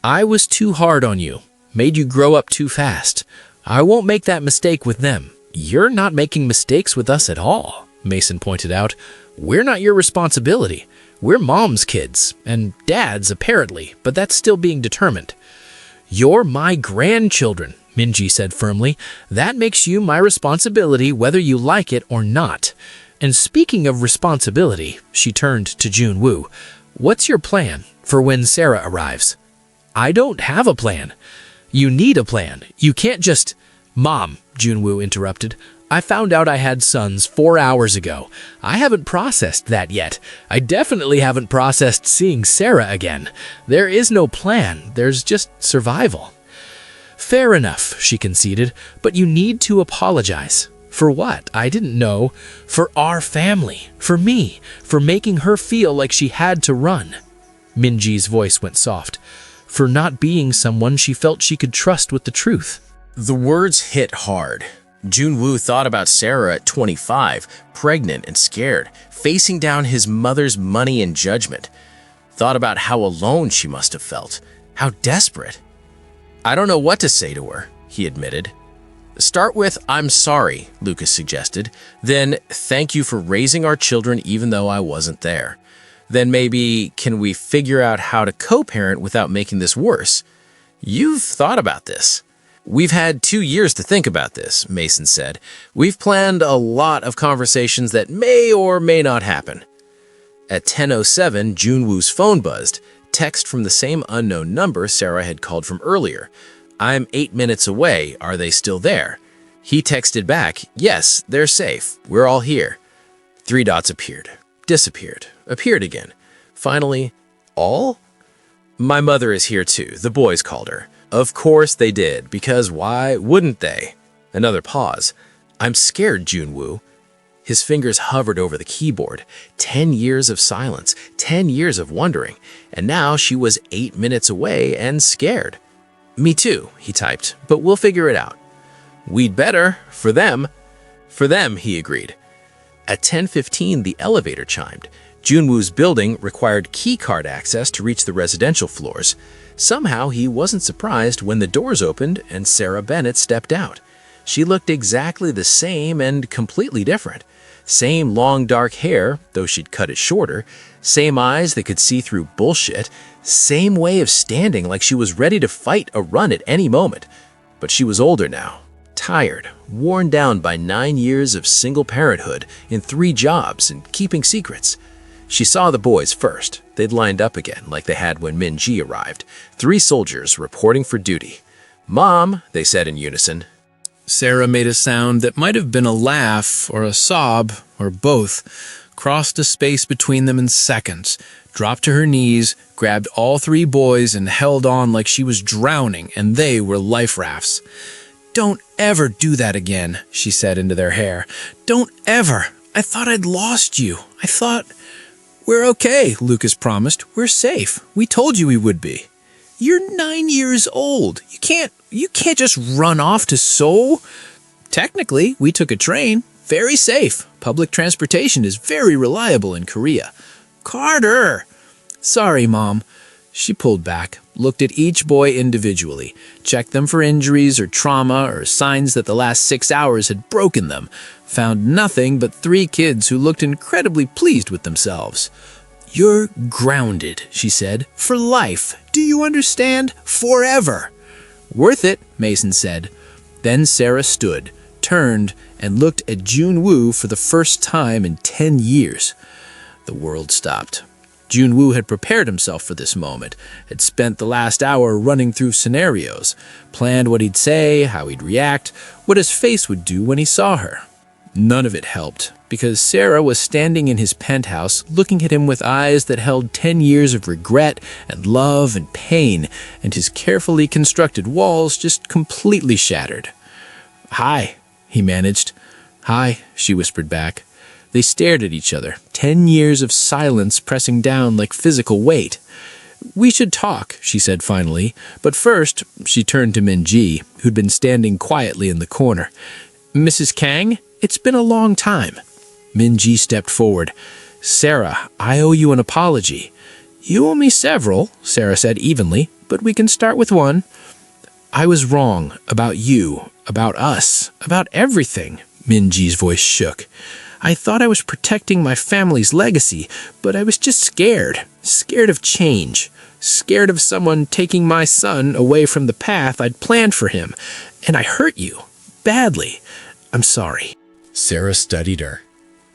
"I was too hard on you, made you grow up too fast. I won't make that mistake with them." "You're not making mistakes with us at all," Mason pointed out. "We're not your responsibility. We're Mom's kids, and Dad's apparently, but that's still being determined." "You're my grandchildren," Minji said firmly. "That makes you my responsibility whether you like it or not. And speaking of responsibility," she turned to Joon-woo, "what's your plan for when Sarah arrives?" "I don't have a plan." "You need a plan. You can't just—" "Mom," Joon-woo interrupted, "I found out I had sons 4 hours ago. I haven't processed that yet. I definitely haven't processed seeing Sarah again. There is no plan. There's just survival." "Fair enough," she conceded, "but you need to apologize." "For what? I didn't know." "For our family. For me. For making her feel like she had to run." Minji's voice went soft. "For not being someone she felt she could trust with the truth." The words hit hard. Joon-woo thought about Sarah at 25, pregnant and scared, facing down his mother's money and judgment. Thought about how alone she must have felt, how desperate. "I don't know what to say to her," he admitted. "Start with, 'I'm sorry,'" Lucas suggested. "Then, 'Thank you for raising our children even though I wasn't there.' Then maybe, 'Can we figure out how to co-parent without making this worse?' You've thought about this." "We've had 2 years to think about this," Mason said. "We've planned a lot of conversations that may or may not happen." At 10:07, Joon-woo's phone buzzed. Text from the same unknown number Sarah had called from earlier. "I'm 8 minutes away. Are they still there?" He texted back, "Yes, they're safe. We're all here." 3 dots appeared, disappeared, appeared again. Finally, "All?" "My mother is here too. The boys called her." "Of course they did, because why wouldn't they?" Another pause. I'm scared, Joon-woo. His fingers hovered over the keyboard. 10 years of silence, 10 years of wondering, and now she was 8 minutes away and scared. Me too, he typed, but we'll figure it out. We'd better, for them. For them, he agreed. At 10:15, the elevator chimed. Joon-woo's building required keycard access to reach the residential floors. Somehow, he wasn't surprised when the doors opened and Sarah Bennett stepped out. She looked exactly the same and completely different. Same long dark hair, though she'd cut it shorter. Same eyes that could see through bullshit. Same way of standing like she was ready to fight a run at any moment. But she was older now. Tired, worn down by 9 years of single parenthood in 3 jobs and keeping secrets. She saw the boys first. They'd lined up again like they had when Min-ji arrived. 3 soldiers reporting for duty. "Mom," they said in unison. Sarah made a sound that might have been a laugh or a sob or both, crossed a space between them in seconds, dropped to her knees, grabbed all 3 boys and held on like she was drowning and they were life rafts. "Don't ever do that again," she said into their hair. "Don't ever. I thought I'd lost you. I thought—" "We're okay," Lucas promised. "We're safe. We told you we would be." "You're 9 years old. You can't just run off to Seoul." "Technically, we took a train. Very safe. Public transportation is very reliable in Korea." "Carter!" "Sorry, Mom." She pulled back, looked at each boy individually, checked them for injuries or trauma or signs that the last 6 hours had broken them, found nothing but 3 kids who looked incredibly pleased with themselves. "You're grounded," she said, "for life. Do you understand? Forever." "Worth it," Mason said. Then Sarah stood, turned, and looked at Joon-woo for the first time in 10 years. The world stopped. Joon-woo had prepared himself for this moment, had spent the last hour running through scenarios, planned what he'd say, how he'd react, what his face would do when he saw her. None of it helped, because Sarah was standing in his penthouse looking at him with eyes that held 10 years of regret and love and pain, and his carefully constructed walls just completely shattered. "Hi," he managed. "Hi," she whispered back. They stared at each other, 10 years of silence pressing down like physical weight. "We should talk," she said finally, but first she turned to Min-ji, who'd been standing quietly in the corner. "Mrs. Kang, it's been a long time." Min-ji stepped forward. "Sarah, I owe you an apology." "You owe me several," Sarah said evenly, "but we can start with one." "I was wrong about you, about us, about everything." Min-ji's voice shook. "I thought I was protecting my family's legacy, but I was just scared. Scared of change. Scared of someone taking my son away from the path I'd planned for him. And I hurt you. Badly. I'm sorry." Sarah studied her.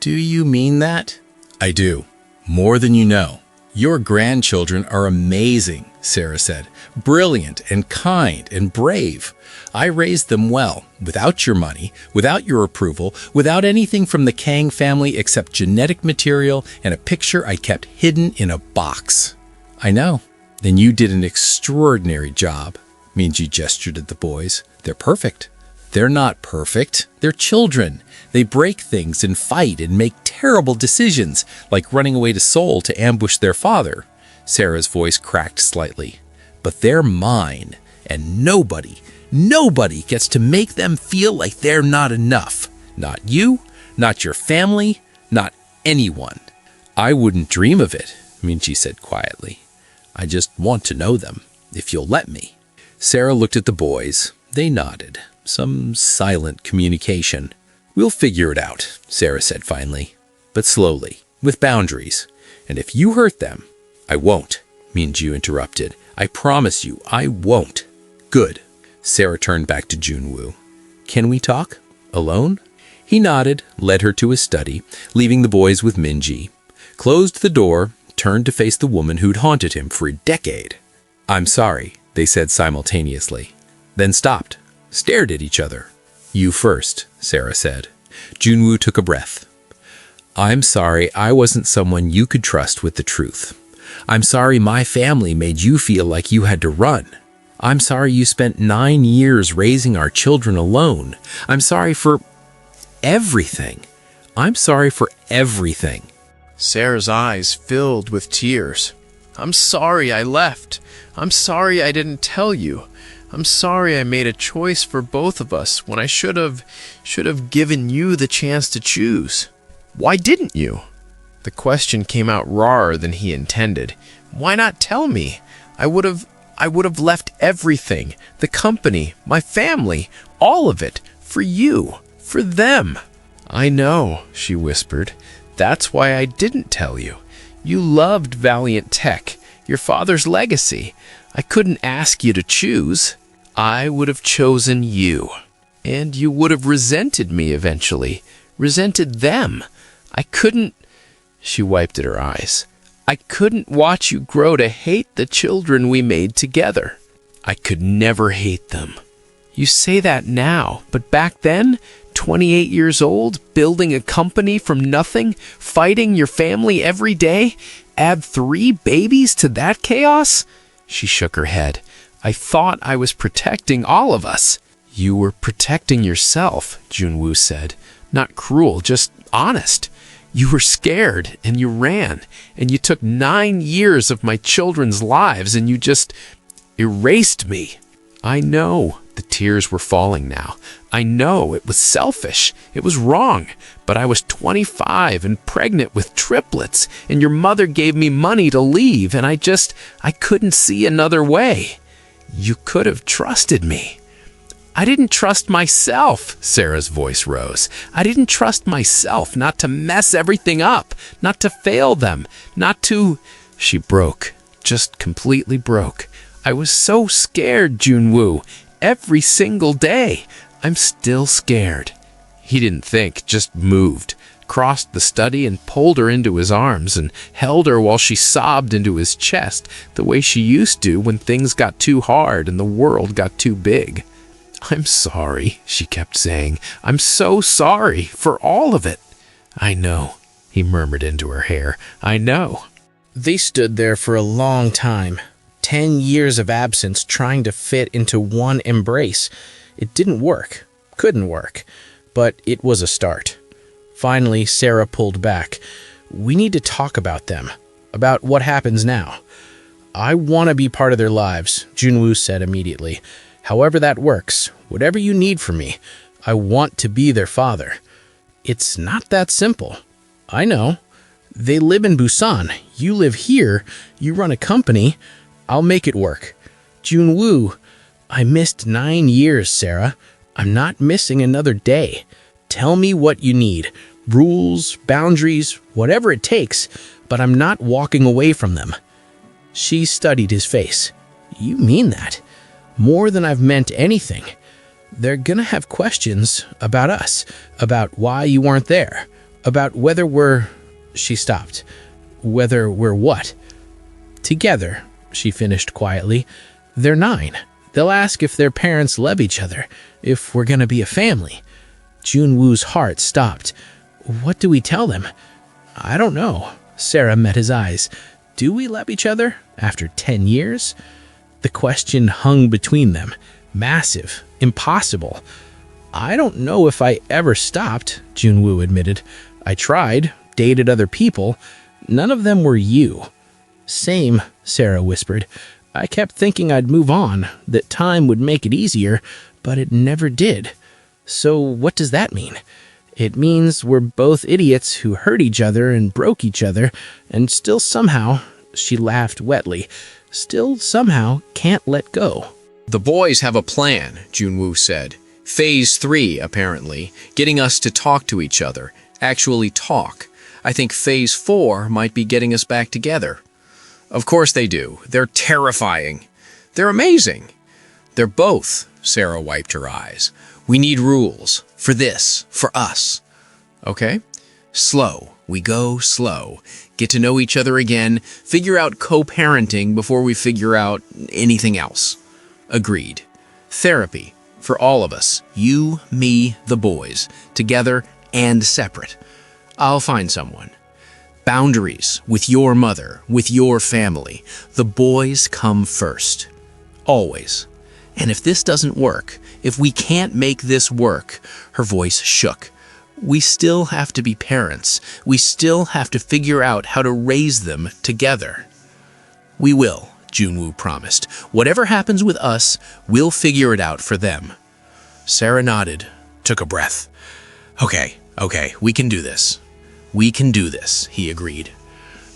"Do you mean that?" "I do. More than you know. Your grandchildren are amazing," Sarah said. "Brilliant and kind and brave. I raised them well, without your money, without your approval, without anything from the Kang family except genetic material and a picture I kept hidden in a box." "I know. Then you did an extraordinary job." Min-ji gestured at the boys. "They're perfect." "They're not perfect. They're children. They break things and fight and make terrible decisions, like running away to Seoul to ambush their father." Sarah's voice cracked slightly. "But they're mine, and nobody gets to make them feel like they're not enough. Not you, not your family, not anyone." "I wouldn't dream of it," Min-ji said quietly. "I just want to know them, if you'll let me." Sarah looked at the boys. They nodded. Some silent communication. "We'll figure it out," Sarah said finally. "But slowly, with boundaries. And if you hurt them—" "I won't," Min-ji interrupted. "I promise you, I won't." "Good." Sarah turned back to Joon-woo. "Can we talk? Alone?" He nodded, led her to his study, leaving the boys with Min-ji. Closed the door, turned to face the woman who'd haunted him for a decade. "I'm sorry," they said simultaneously. Then stopped, stared at each other. "You first," Sarah said. Joon-woo took a breath. "I'm sorry I wasn't someone you could trust with the truth. I'm sorry my family made you feel like you had to run. I'm sorry you spent 9 years raising our children alone. I'm sorry for everything. I'm sorry for everything. Sarah's eyes filled with tears. I'm sorry I left. I'm sorry I didn't tell you. I'm sorry I made a choice for both of us when I should have given you the chance to choose. Why didn't you? The question came out rawer than he intended. Why not tell me? I would have left everything, the company, my family, all of it, for you, for them. I know, she whispered. That's why I didn't tell you. You loved Valiant Tech, your father's legacy. I couldn't ask you to choose. I would have chosen you. And you would have resented me eventually. Resented them. I couldn't... She wiped at her eyes. I couldn't watch you grow to hate the children we made together. I could never hate them. You say that now, but back then, 28 years old, building a company from nothing, fighting your family every day, add 3 babies to that chaos? She shook her head. I thought I was protecting all of us. You were protecting yourself, Joon-woo said. Not cruel, just honest. You were scared, and you ran, and you took 9 years of my children's lives, and you just erased me. I know. The tears were falling now. I know it was selfish. It was wrong. But I was 25 and pregnant with triplets, and your mother gave me money to leave, and I couldn't see another way. You could have trusted me. I didn't trust myself, Sarah's voice rose. I didn't trust myself not to mess everything up, not to fail them, not to... She broke, just completely broke. I was so scared, Joon-woo. Every single day. I'm still scared. He didn't think, just moved, crossed the study and pulled her into his arms and held her while she sobbed into his chest the way she used to when things got too hard and the world got too big. I'm sorry, she kept saying. I'm so sorry for all of it. I know, he murmured into her hair. I know. They stood there for a long time. 10 years of absence trying to fit into one embrace. It didn't work. Couldn't work. But it was a start. Finally, Sarah pulled back. We need to talk about them. About what happens now. I want to be part of their lives, Joon-woo said immediately. However that works, whatever you need from me, I want to be their father. It's not that simple. I know. They live in Busan. You live here. You run a company. I'll make it work. Joon-woo, I missed 9 years, Sarah. I'm not missing another day. Tell me what you need. Rules, boundaries, whatever it takes, but I'm not walking away from them. She studied his face. You mean that? More than I've meant anything. They're gonna have questions about us, about why you weren't there, about whether we're... She stopped. Whether we're what? Together, she finished quietly. They're 9. They'll ask if their parents love each other, if we're gonna be a family. Joon-woo's heart stopped. What do we tell them? I don't know. Sarah met his eyes. Do we love each other after 10 years? The question hung between them. Massive. Impossible. I don't know if I ever stopped, Joon-woo admitted. I tried, dated other people. None of them were you. Same, Sarah whispered. I kept thinking I'd move on, that time would make it easier, but it never did. So what does that mean? It means we're both idiots who hurt each other and broke each other, and still somehow, she laughed wetly, still somehow can't let go. The boys have a plan, Joon-woo said. Phase 3, apparently, getting us to talk to each other, actually talk. I think Phase 4 might be getting us back together. Of course they do. They're terrifying. They're amazing. They're both, Sarah wiped her eyes. We need rules. For this. For us. Okay? Slow. We go slow. Get to know each other again. Figure out co-parenting before we figure out anything else. Agreed. Therapy. For all of us. You, me, the boys. Together and separate. I'll find someone. Boundaries. With your mother. With your family. The boys come first. Always. And if this doesn't work, if we can't make this work, her voice shook. We still have to be parents. We still have to figure out how to raise them together. We will, Joon-woo promised. Whatever happens with us, we'll figure it out for them. Sarah nodded, took a breath. Okay, we can do this. We can do this, he agreed.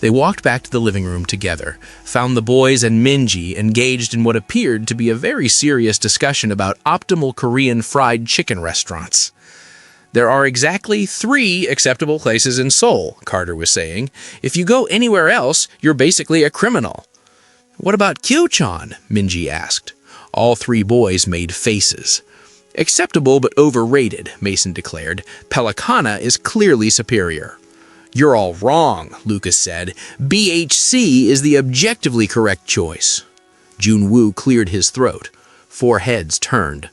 They walked back to the living room together, found the boys and Minji engaged in what appeared to be a very serious discussion about optimal Korean fried chicken restaurants. There are exactly 3 acceptable places in Seoul, Carter was saying. If you go anywhere else, you're basically a criminal. What about Kyochon? Minji asked. All 3 boys made faces. Acceptable but overrated, Mason declared. Pelicana is clearly superior. You're all wrong, Lucas said. BHC is the objectively correct choice. Joon-woo cleared his throat. 4 heads turned.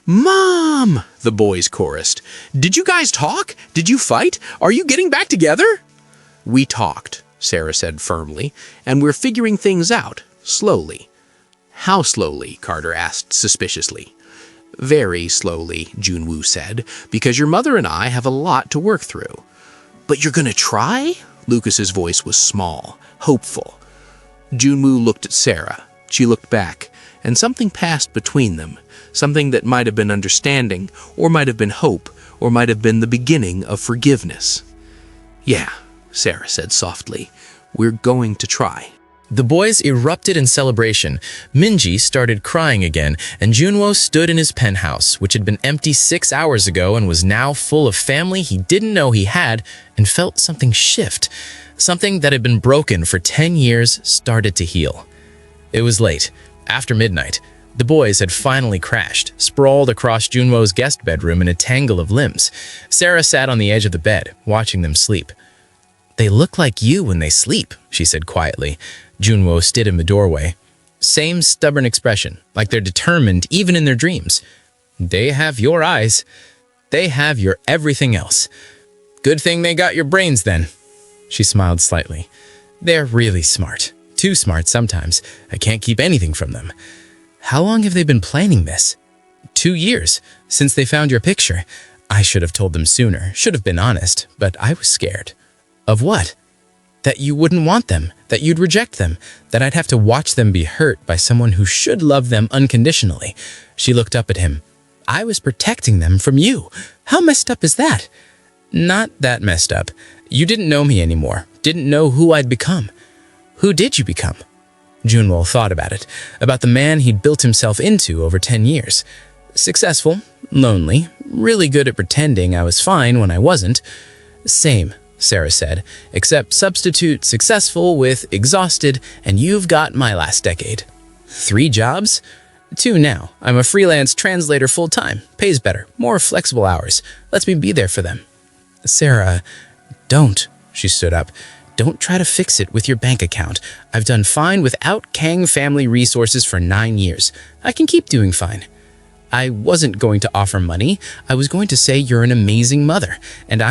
Mom! The boys chorused. Did you guys talk? Did you fight? Are you getting back together? We talked, Sarah said firmly, and we're figuring things out, slowly. How slowly? Carter asked suspiciously. Very slowly, Joon-woo said, because your mother and I have a lot to work through. But you're gonna try? Lucas's voice was small, hopeful. Joon-woo looked at Sarah. She looked back, and something passed between them, something that might have been understanding, or might have been hope, or might have been the beginning of forgiveness. Yeah, Sarah said softly, we're going to try. The boys erupted in celebration. Minji started crying again, and Joon-woo stood in his penthouse, which had been empty 6 hours ago and was now full of family he didn't know he had, and felt something shift. Something that had been broken for 10 years started to heal. It was late, after midnight. The boys had finally crashed, sprawled across Joon-woo's guest bedroom in a tangle of limbs. Sarah sat on the edge of the bed, watching them sleep. They look like you when they sleep, she said quietly. Joon-woo stood in the doorway. Same stubborn expression, like they're determined even in their dreams. They have your eyes. They have your everything else. Good thing they got your brains then. She smiled slightly. They're really smart. Too smart sometimes. I can't keep anything from them. How long have they been planning this? 2 years, since they found your picture. I should have told them sooner, should have been honest, but I was scared. Of what? That you wouldn't want them, that you'd reject them, that I'd have to watch them be hurt by someone who should love them unconditionally. She looked up at him. I was protecting them from you. How messed up is that? Not that messed up. You didn't know me anymore, didn't know who I'd become. Who did you become? Joon-woo thought about it, about the man he'd built himself into over 10 years. Successful, lonely, really good at pretending I was fine when I wasn't. Same, Sarah said, except substitute successful with exhausted, and you've got my last decade. 3 jobs? 2 now. I'm a freelance translator full-time. Pays better, more flexible hours. Lets me be there for them. Sarah, don't. She stood up. Don't try to fix it with your bank account. I've done fine without Kang family resources for 9 years. I can keep doing fine. I wasn't going to offer money. I was going to say you're an amazing mother, and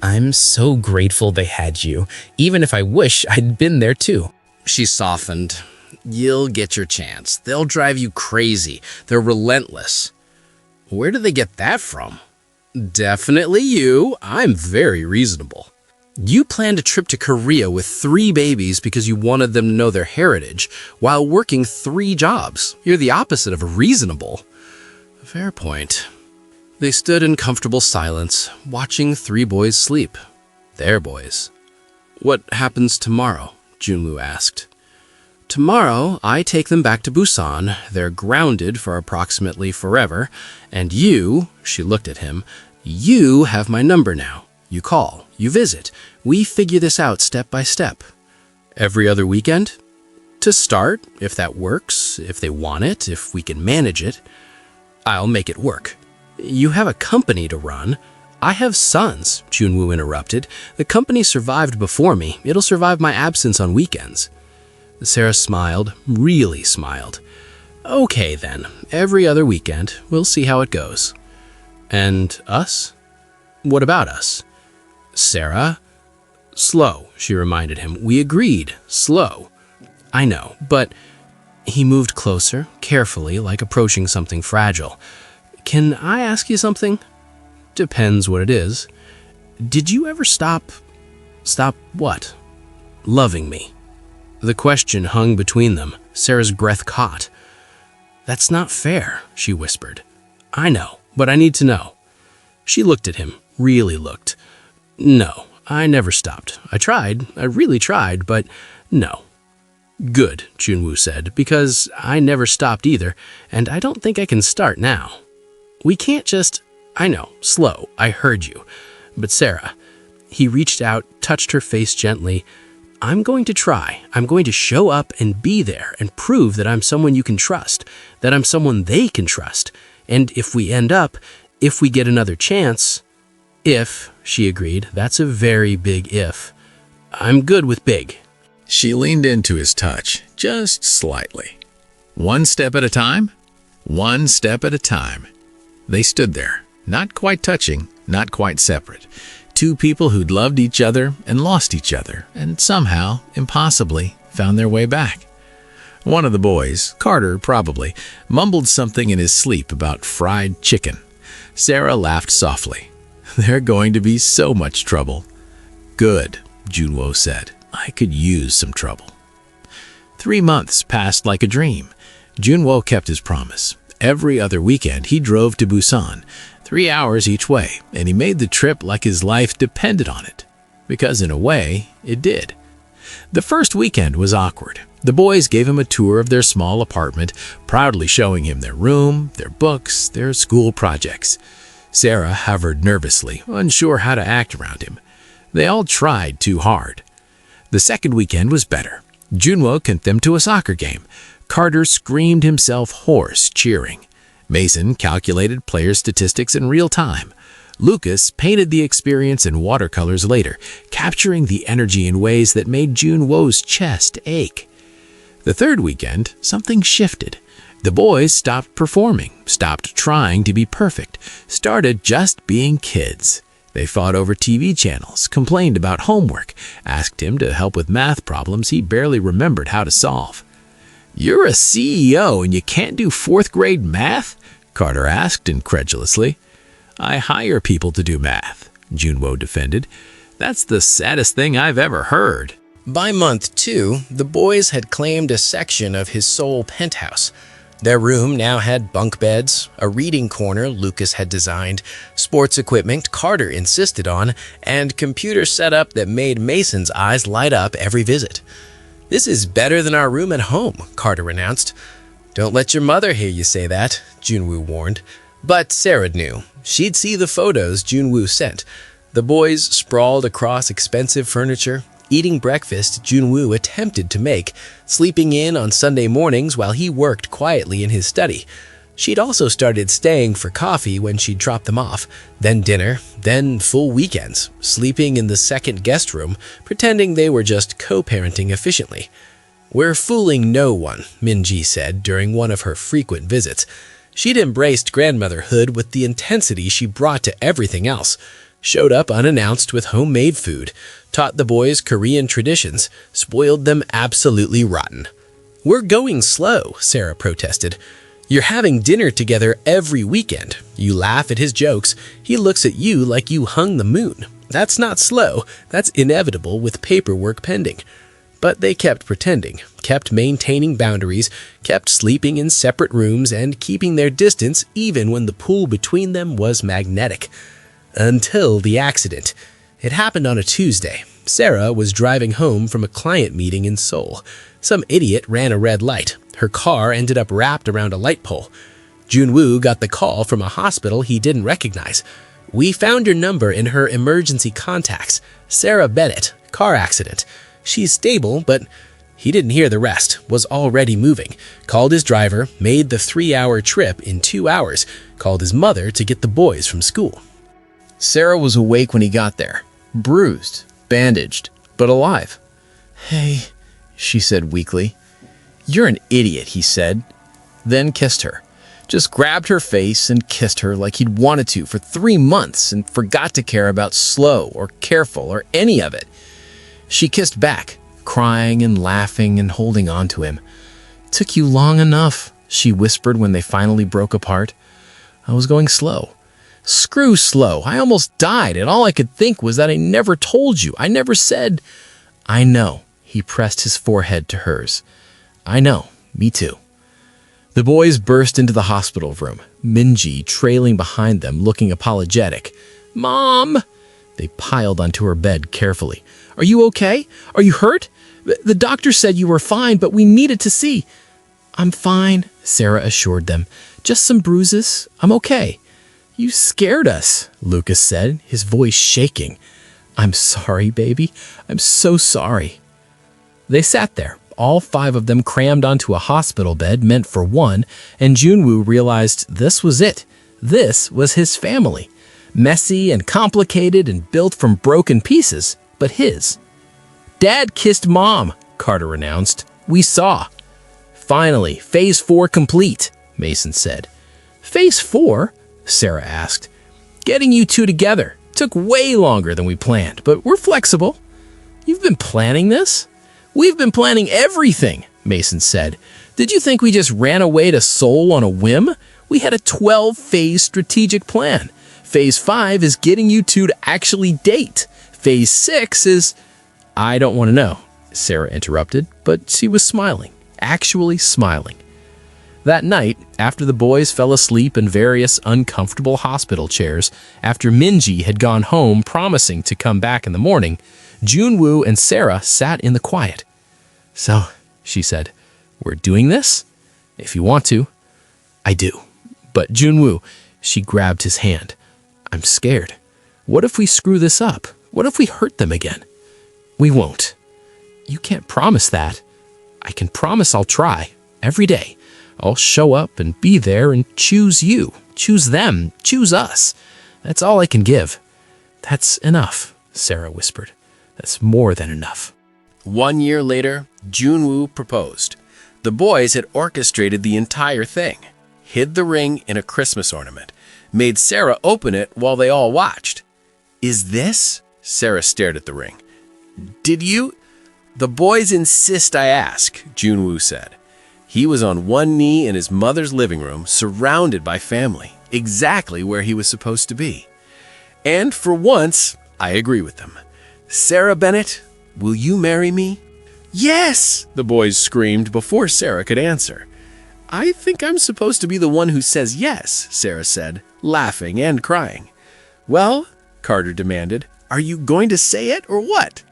I'm so grateful they had you, even if I wish I'd been there too. She softened. You'll get your chance. They'll drive you crazy. They're relentless. Where do they get that from? Definitely you. I'm very reasonable. You planned a trip to Korea with 3 babies because you wanted them to know their heritage while working 3 jobs. You're the opposite of reasonable. Fair point. They stood in comfortable silence, watching 3 boys sleep. Their boys. What happens tomorrow? Joon-woo asked. Tomorrow, I take them back to Busan. They're grounded for approximately forever. And you, she looked at him, you have my number now. You call, you visit. We figure this out step by step. Every other weekend? To start, if that works, if they want it, if we can manage it. I'll make it work. You have a company to run. I have sons, Joon-woo interrupted. The company survived before me. It'll survive my absence on weekends. Sarah smiled, really smiled. Okay then, every other weekend. We'll see how it goes. And us? What about us? Sarah? Slow, she reminded him. We agreed. Slow. I know, but... He moved closer, carefully, like approaching something fragile. Can I ask you something? Depends what it is. Did you ever stop what? Loving me? The question hung between them. Sarah's breath caught. That's not fair, she whispered. I know, but I need to know. She looked at him, really looked. No, I never stopped. I really tried, but no. Good, Joon-woo said, because I never stopped either, and I don't think I can start now. We can't just... I know, slow, I heard you. But Sarah, he reached out, touched her face gently. I'm going to try. I'm going to show up and be there and prove that I'm someone you can trust, that I'm someone they can trust. And if we get another chance... If, she agreed, that's a very big if. I'm good with big. She leaned into his touch, just slightly. One step at a time, one step at a time. They stood there, not quite touching, not quite separate. Two people who'd loved each other and lost each other, and somehow, impossibly, found their way back. One of the boys, Carter probably, mumbled something in his sleep about fried chicken. Sarah laughed softly. They're going to be so much trouble. Good, Joon-woo said. I could use some trouble. 3 months passed like a dream. Joon-woo kept his promise. Every other weekend, he drove to Busan, 3 hours each way, and he made the trip like his life depended on it. Because in a way, it did. The first weekend was awkward. The boys gave him a tour of their small apartment, proudly showing him their room, their books, their school projects. Sarah hovered nervously, unsure how to act around him. They all tried too hard. The second weekend was better. Joon-woo took them to a soccer game. Carter screamed himself hoarse, cheering. Mason calculated player statistics in real time. Lucas painted the experience in watercolors later, capturing the energy in ways that made Joon-woo's chest ache. The third weekend, something shifted. The boys stopped performing, stopped trying to be perfect, started just being kids. They fought over TV channels, complained about homework, asked him to help with math problems he barely remembered how to solve. "You're a CEO and you can't do 4th grade math?" Carter asked incredulously. "I hire people to do math," Joon-woo defended. "That's the saddest thing I've ever heard." By month 2, the boys had claimed a section of his Seoul penthouse. Their room now had bunk beds, a reading corner Lucas had designed, sports equipment Carter insisted on, and computer setup that made Mason's eyes light up every visit. "This is better than our room at home," Carter announced. "Don't let your mother hear you say that," Joon-woo warned. But Sarah knew. She'd see the photos Joon-woo sent. The boys sprawled across expensive furniture, eating breakfast Joon-woo attempted to make, sleeping in on Sunday mornings while he worked quietly in his study. She'd also started staying for coffee when she'd drop them off, then dinner, then full weekends, sleeping in the second guest room, pretending they were just co-parenting efficiently. "We're fooling no one," Min-ji said during one of her frequent visits. She'd embraced grandmotherhood with the intensity she brought to everything else. Showed up unannounced with homemade food, taught the boys Korean traditions, spoiled them absolutely rotten. "We're going slow," Sarah protested. "You're having dinner together every weekend. You laugh at his jokes. He looks at you like you hung the moon. That's not slow. That's inevitable with paperwork pending." But they kept pretending, kept maintaining boundaries, kept sleeping in separate rooms and keeping their distance even when the pull between them was magnetic. Until the accident. It happened on a Tuesday. Sarah was driving home from a client meeting in Seoul. Some idiot ran a red light. Her car ended up wrapped around a light pole. Joon-woo got the call from a hospital he didn't recognize. "We found your number in her emergency contacts. Sarah Bennett, car accident. She's stable, but..." He didn't hear the rest, was already moving. Called his driver, made the 3-hour trip in 2 hours, called his mother to get the boys from school. Sarah was awake when he got there, bruised, bandaged, but alive. "Hey," she said weakly. "You're an idiot," he said, then kissed her. Just grabbed her face and kissed her like he'd wanted to for 3 months and forgot to care about slow or careful or any of it. She kissed back, crying and laughing and holding on to him. "Took you long enough," she whispered when they finally broke apart. "I was going slow. Screw slow. I almost died, and all I could think was that I never told you. I never said. I know. He pressed his forehead to hers. I know. Me too. The boys burst into the hospital room, Minji trailing behind them, looking apologetic. Mom! They piled onto her bed carefully. Are you okay? Are you hurt? The doctor said you were fine, but we needed to see. I'm fine, Sarah assured them. Just some bruises. I'm okay. You scared us, Lucas said, his voice shaking. I'm sorry, baby. I'm so sorry. They sat there, all 5 of them crammed onto a hospital bed meant for one, and Joon-woo realized this was it. This was his family. Messy and complicated and built from broken pieces, but his. Dad kissed Mom, Carter announced. We saw. Finally, Phase 4 complete, Mason said. Phase 4? Sarah asked. Getting you two together. Took way longer than we planned, but we're flexible. You've been planning this? We've been planning everything, Mason said. Did you think we just ran away to Seoul on a whim? We had a 12-phase strategic plan. Phase 5 is getting you two to actually date. Phase 6 is... I don't want to know, Sarah interrupted, but she was smiling, actually smiling. That night, after the boys fell asleep in various uncomfortable hospital chairs, after Minji had gone home promising to come back in the morning, Joon-woo and Sarah sat in the quiet. So, she said, we're doing this? If you want to. I do. But Joon-woo, she grabbed his hand. I'm scared. What if we screw this up? What if we hurt them again? We won't. You can't promise that. I can promise I'll try. Every day. I'll show up and be there and choose you. Choose them. Choose us. That's all I can give. That's enough, Sarah whispered. That's more than enough. 1 year later, Joon-woo proposed. The boys had orchestrated the entire thing, hid the ring in a Christmas ornament, made Sarah open it while they all watched. Is this? Sarah stared at the ring. Did you? The boys insist I ask, Joon-woo said. He was on one knee in his mother's living room, surrounded by family, exactly where he was supposed to be. And for once, I agree with them. Sarah Bennett, will you marry me? Yes, the boys screamed before Sarah could answer. I think I'm supposed to be the one who says yes, Sarah said, laughing and crying. Well, Carter demanded, are you going to say it or what?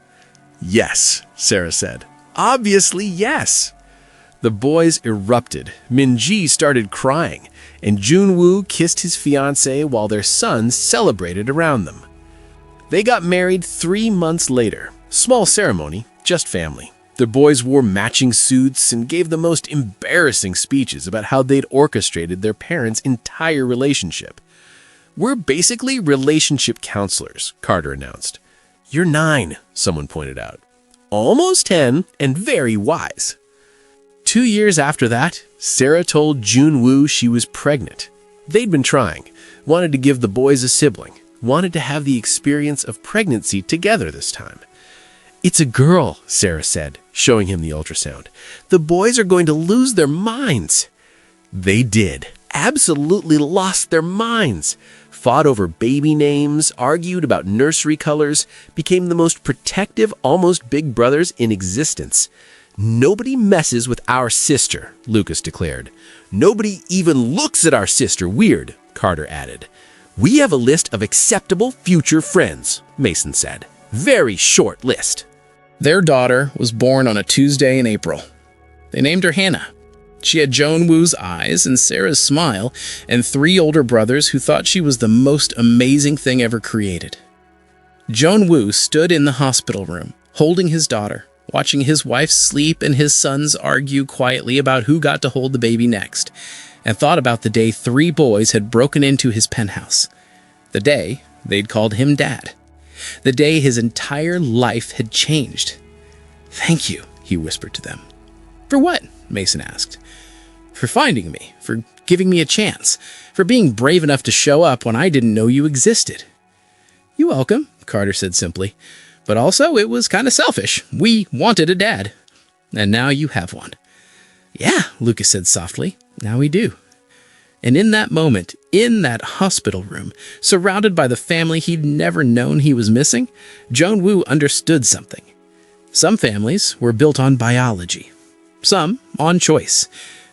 Yes, Sarah said. Obviously, yes. The boys erupted. Minji started crying, and Joon-woo kissed his fiancée while their sons celebrated around them. They got married 3 months later. Small ceremony, just family. The boys wore matching suits and gave the most embarrassing speeches about how they'd orchestrated their parents' entire relationship. We're basically relationship counselors, Carter announced. You're 9, someone pointed out. Almost 10 and very wise. 2 years after that, Sarah told Joon-woo she was pregnant. They'd been trying, wanted to give the boys a sibling, wanted to have the experience of pregnancy together this time. It's a girl, Sarah said, showing him the ultrasound. The boys are going to lose their minds. They did. Absolutely lost their minds. Fought over baby names, argued about nursery colors, became the most protective, almost big brothers in existence. Nobody messes with our sister, Lucas declared. Nobody even looks at our sister weird, Carter added. We have a list of acceptable future friends, Mason said. Very short list. Their daughter was born on a Tuesday in April. They named her Hannah. She had Joon-woo's eyes and Sarah's smile, and 3 older brothers who thought she was the most amazing thing ever created. Joon-woo stood in the hospital room, holding his daughter, watching his wife sleep and his sons argue quietly about who got to hold the baby next, and thought about the day 3 boys had broken into his penthouse. The day they'd called him Dad. The day his entire life had changed. Thank you, he whispered to them. For what? Mason asked. For finding me, for giving me a chance, for being brave enough to show up when I didn't know you existed. You're welcome, Carter said simply. But also, it was kind of selfish. We wanted a dad. And now you have one. Yeah, Lucas said softly. Now we do. And in that moment, in that hospital room, surrounded by the family he'd never known he was missing, Joon-woo understood something. Some families were built on biology, some on choice.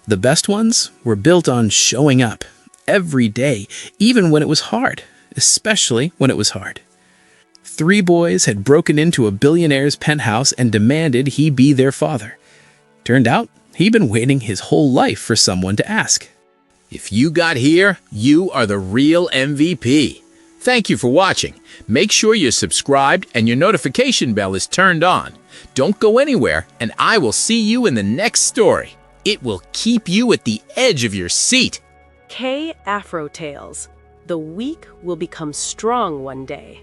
The best ones were built on showing up every day, even when it was hard, especially when it was hard. 3 boys had broken into a billionaire's penthouse and demanded he be their father. Turned out, he'd been waiting his whole life for someone to ask. If you got here, you are the real MVP. Thank you for watching. Make sure you're subscribed and your notification bell is turned on. Don't go anywhere, and I will see you in the next story. It will keep you at the edge of your seat. K Afro Tales. The weak will become strong one day.